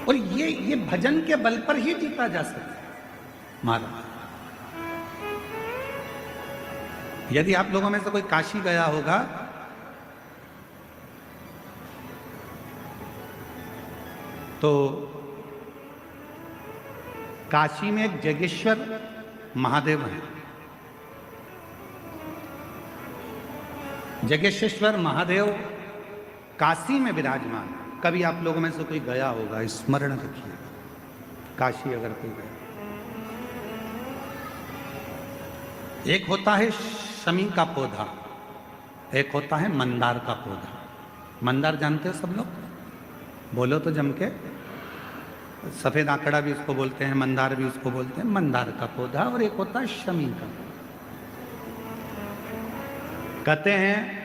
और ये भजन के बल पर ही जीता जा सकता है महाराज। यदि आप लोगों में से कोई काशी गया होगा तो काशी में एक जगेश्वर महादेव है। जगेश्वर महादेव काशी में विराजमान। कभी आप लोगों में से कोई गया होगा, स्मरण रखिए, काशी अगर कोई गया। एक होता है शमी का पौधा, एक होता है मंदार का पौधा। मंदार जानते हो सब लोग? बोलो तो जम के। सफेद आंकड़ा भी उसको बोलते हैं, मंदार भी उसको बोलते हैं। मंदार का पौधा, और एक होता है शमी का। कहते हैं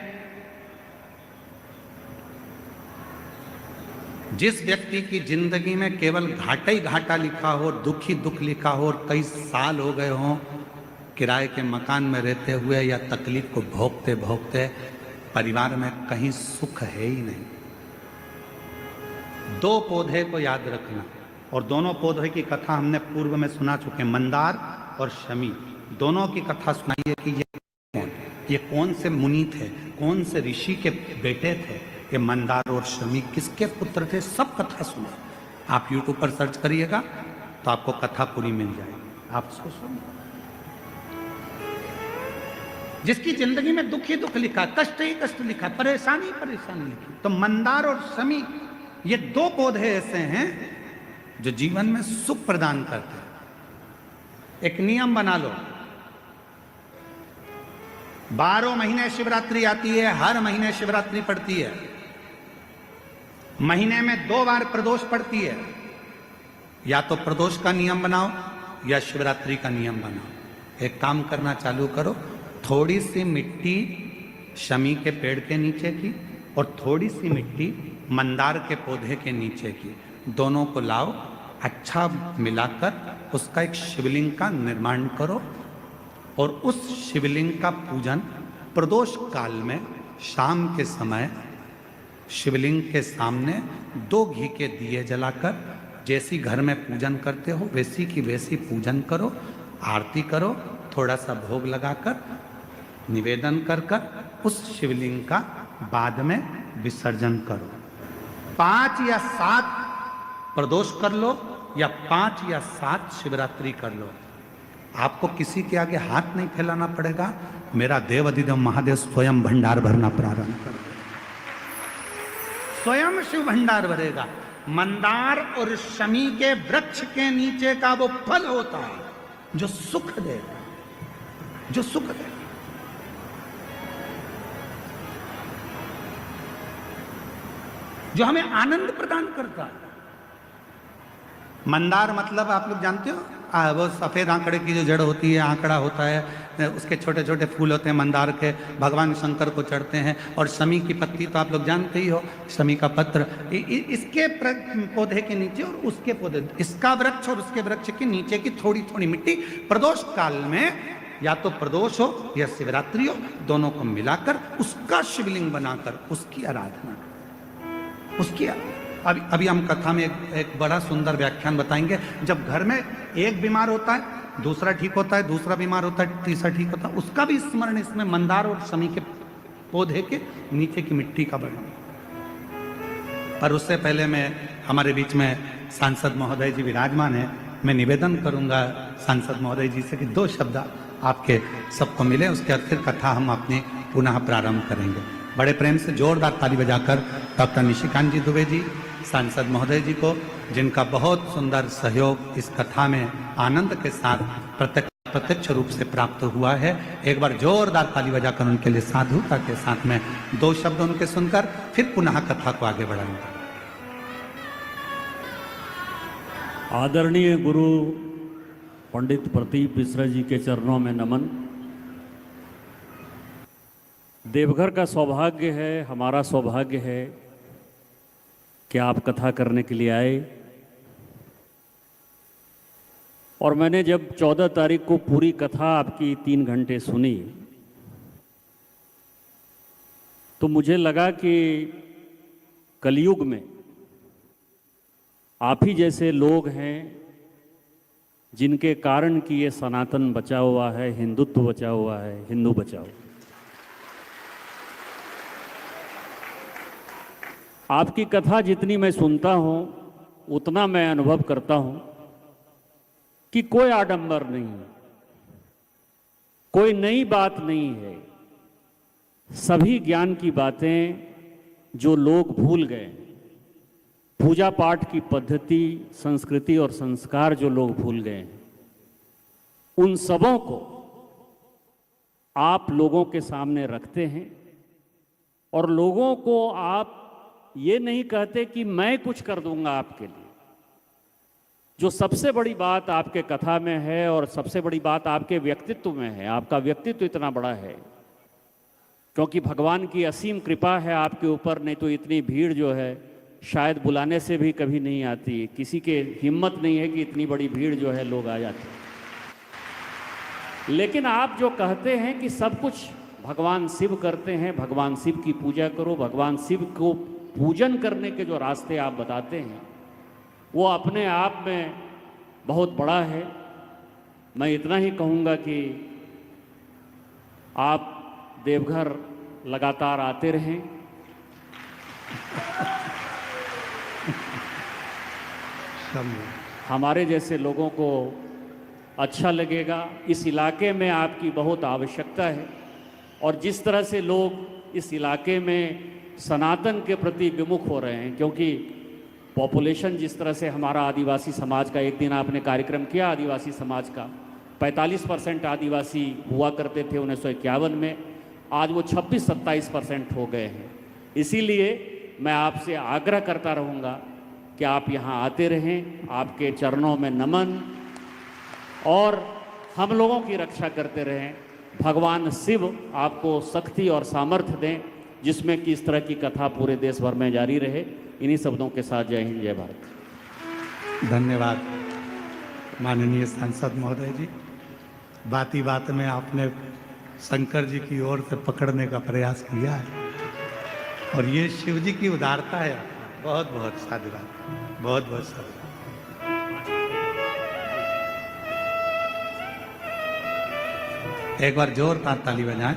जिस व्यक्ति की जिंदगी में केवल घाटा ही घाटा लिखा हो, दुख ही दुख लिखा हो, और कई साल हो गए हों किराए के मकान में रहते हुए या तकलीफ को भोगते भोगते, परिवार में कहीं सुख है ही नहीं, दो पौधे को याद रखना। और दोनों पौधे की कथा हमने पूर्व में सुना चुके, मंदार और शमी। दोनों की कथा सुनाइए कि ये कौन से मुनि थे, कौन से ऋषि के बेटे थे, ये मंदार और शमी किसके पुत्र थे, सब कथा सुना। आप YouTube पर सर्च करिएगा तो आपको कथा पूरी मिल जाएगी। आप उसको सुनिए। जिसकी जिंदगी में दुख ही दुख लिखा, कष्ट ही कष्ट लिखा, परेशानी परेशानी लिखी, तो मंदार और शमी ये दो पौधे ऐसे हैं जो जीवन में सुख प्रदान करते हैं। एक नियम बना लो, 12 महीने शिवरात्रि आती है, हर महीने शिवरात्रि पड़ती है, महीने में 2 बार प्रदोष पड़ती है। या तो प्रदोष का नियम बनाओ या शिवरात्रि का नियम बनाओ। एक काम करना चालू करो, थोड़ी सी मिट्टी शमी के पेड़ के नीचे की और थोड़ी सी मिट्टी मंदार के पौधे के नीचे की, दोनों को लाओ, अच्छा मिलाकर उसका एक शिवलिंग का निर्माण करो, और उस शिवलिंग का पूजन प्रदोष काल में शाम के समय शिवलिंग के सामने 2 घी के दिए जलाकर, जैसी घर में पूजन करते हो वैसी की वैसी पूजन करो, आरती करो, थोड़ा सा भोग लगाकर निवेदन कर उस शिवलिंग का बाद में विसर्जन करो। 5 या 7 प्रदोष कर लो या 5 या 7 शिवरात्रि कर लो। आपको किसी के आगे हाथ नहीं फैलाना पड़ेगा। मेरा देव अधिदेव महादेव स्वयं भंडार भरना प्रारंभ कर देगा, स्वयं शिव भंडार भरेगा। मंदार और शमी के वृक्ष के नीचे का वो फल होता है जो सुख देगा, जो सुख देगा। जो हमें आनंद प्रदान करता है। मंदार मतलब आप लोग जानते हो, वो सफ़ेद आंकड़े की जो जड़ होती है, आंकड़ा होता है, उसके छोटे छोटे फूल होते हैं मंदार के, भगवान शंकर को चढ़ते हैं। और शमी की पत्ती तो आप लोग जानते ही हो, शमी का पत्र, इसके पौधे के नीचे और उसके पौधे, इसका वृक्ष और उसके वृक्ष के नीचे की थोड़ी थोड़ी मिट्टी प्रदोष काल में, या तो प्रदोष हो या शिवरात्रि हो, दोनों को मिलाकर उसका शिवलिंग बनाकर उसकी आराधना, उसकी अभी हम कथा में एक बड़ा सुंदर व्याख्यान बताएंगे। जब घर में एक बीमार होता है, दूसरा ठीक होता है, दूसरा बीमार होता है, तीसरा ठीक होता है, उसका भी स्मरण इसमें मंदार और शमी के पौधे के नीचे की मिट्टी का वर्णन। पर उससे पहले मैं, हमारे बीच में सांसद महोदय जी विराजमान है, मैं निवेदन करूंगा सांसद महोदय जी से कि 2 शब्द आपके सबको मिले, उसके बाद फिर कथा हम अपनी पुनः प्रारंभ करेंगे। बड़े प्रेम से जोरदार ताली बजाकर डॉक्टर निशिकांत जी दुबे जी, सांसद महोदय जी को, जिनका बहुत सुंदर सहयोग इस कथा में आनंद के साथ प्रत्यक्ष रूप से प्राप्त हुआ है, एक बार जोरदार ताली बजाकर उनके लिए साधुता के साथ में 2 शब्द उनके सुनकर फिर पुनः कथा को आगे बढ़ाएंगे। आदरणीय गुरु पंडित प्रदीप मिश्रा जी के चरणों में नमन। देवघर का सौभाग्य है, हमारा सौभाग्य है कि आप कथा करने के लिए आए। और मैंने जब 14 तारीख को पूरी कथा आपकी 3 घंटे सुनी, तो मुझे लगा कि कलयुग में आप ही जैसे लोग हैं जिनके कारण कि ये सनातन बचा हुआ है, हिंदुत्व बचा हुआ है, हिंदू बचाओ। आपकी कथा जितनी मैं सुनता हूँ उतना मैं अनुभव करता हूँ कि कोई आडंबर नहीं है, कोई नई बात नहीं है। सभी ज्ञान की बातें जो लोग भूल गए, पूजा पाठ की पद्धति, संस्कृति और संस्कार जो लोग भूल गए, उन सबों को आप लोगों के सामने रखते हैं और लोगों को आप ये नहीं कहते कि मैं कुछ कर दूंगा आपके लिए। जो सबसे बड़ी बात आपके कथा में है और सबसे बड़ी बात आपके व्यक्तित्व में है, आपका व्यक्तित्व इतना बड़ा है क्योंकि भगवान की असीम कृपा है आपके ऊपर, नहीं तो इतनी भीड़ जो है शायद बुलाने से भी कभी नहीं आती। किसी के हिम्मत नहीं है कि इतनी बड़ी भीड़ जो है लोग आ जाते हैं। लेकिन आप जो कहते हैं कि सब कुछ भगवान शिव करते हैं, भगवान शिव की पूजा करो, भगवान शिव को पूजन करने के जो रास्ते आप बताते हैं वो अपने आप में बहुत बड़ा है। मैं इतना ही कहूँगा कि आप देवघर लगातार आते रहें। हमारे जैसे लोगों को अच्छा लगेगा। इस इलाके में आपकी बहुत आवश्यकता है और जिस तरह से लोग इस इलाके में सनातन के प्रति विमुख हो रहे हैं, क्योंकि पॉपुलेशन जिस तरह से हमारा आदिवासी समाज का, एक दिन आपने कार्यक्रम किया आदिवासी समाज का, 45% आदिवासी हुआ करते थे 1951 में, आज वो 26-27% हो गए हैं। इसीलिए मैं आपसे आग्रह करता रहूँगा कि आप यहाँ आते रहें, आपके चरणों में नमन, और हम लोगों की रक्षा करते रहें। भगवान शिव आपको शक्ति और सामर्थ्य दें जिसमें कि इस तरह की कथा पूरे देश भर में जारी रहे। इन्हीं शब्दों के साथ जय हिंद, जय भारत। धन्यवाद माननीय सांसद महोदय जी। बात ही बात में आपने शंकर जी की ओर से पकड़ने का प्रयास किया है और ये शिव जी की उदारता है। बहुत बहुत साधुवाद, बहुत बहुत साधुवाद। एक बार जोरदार ताली बजाएं।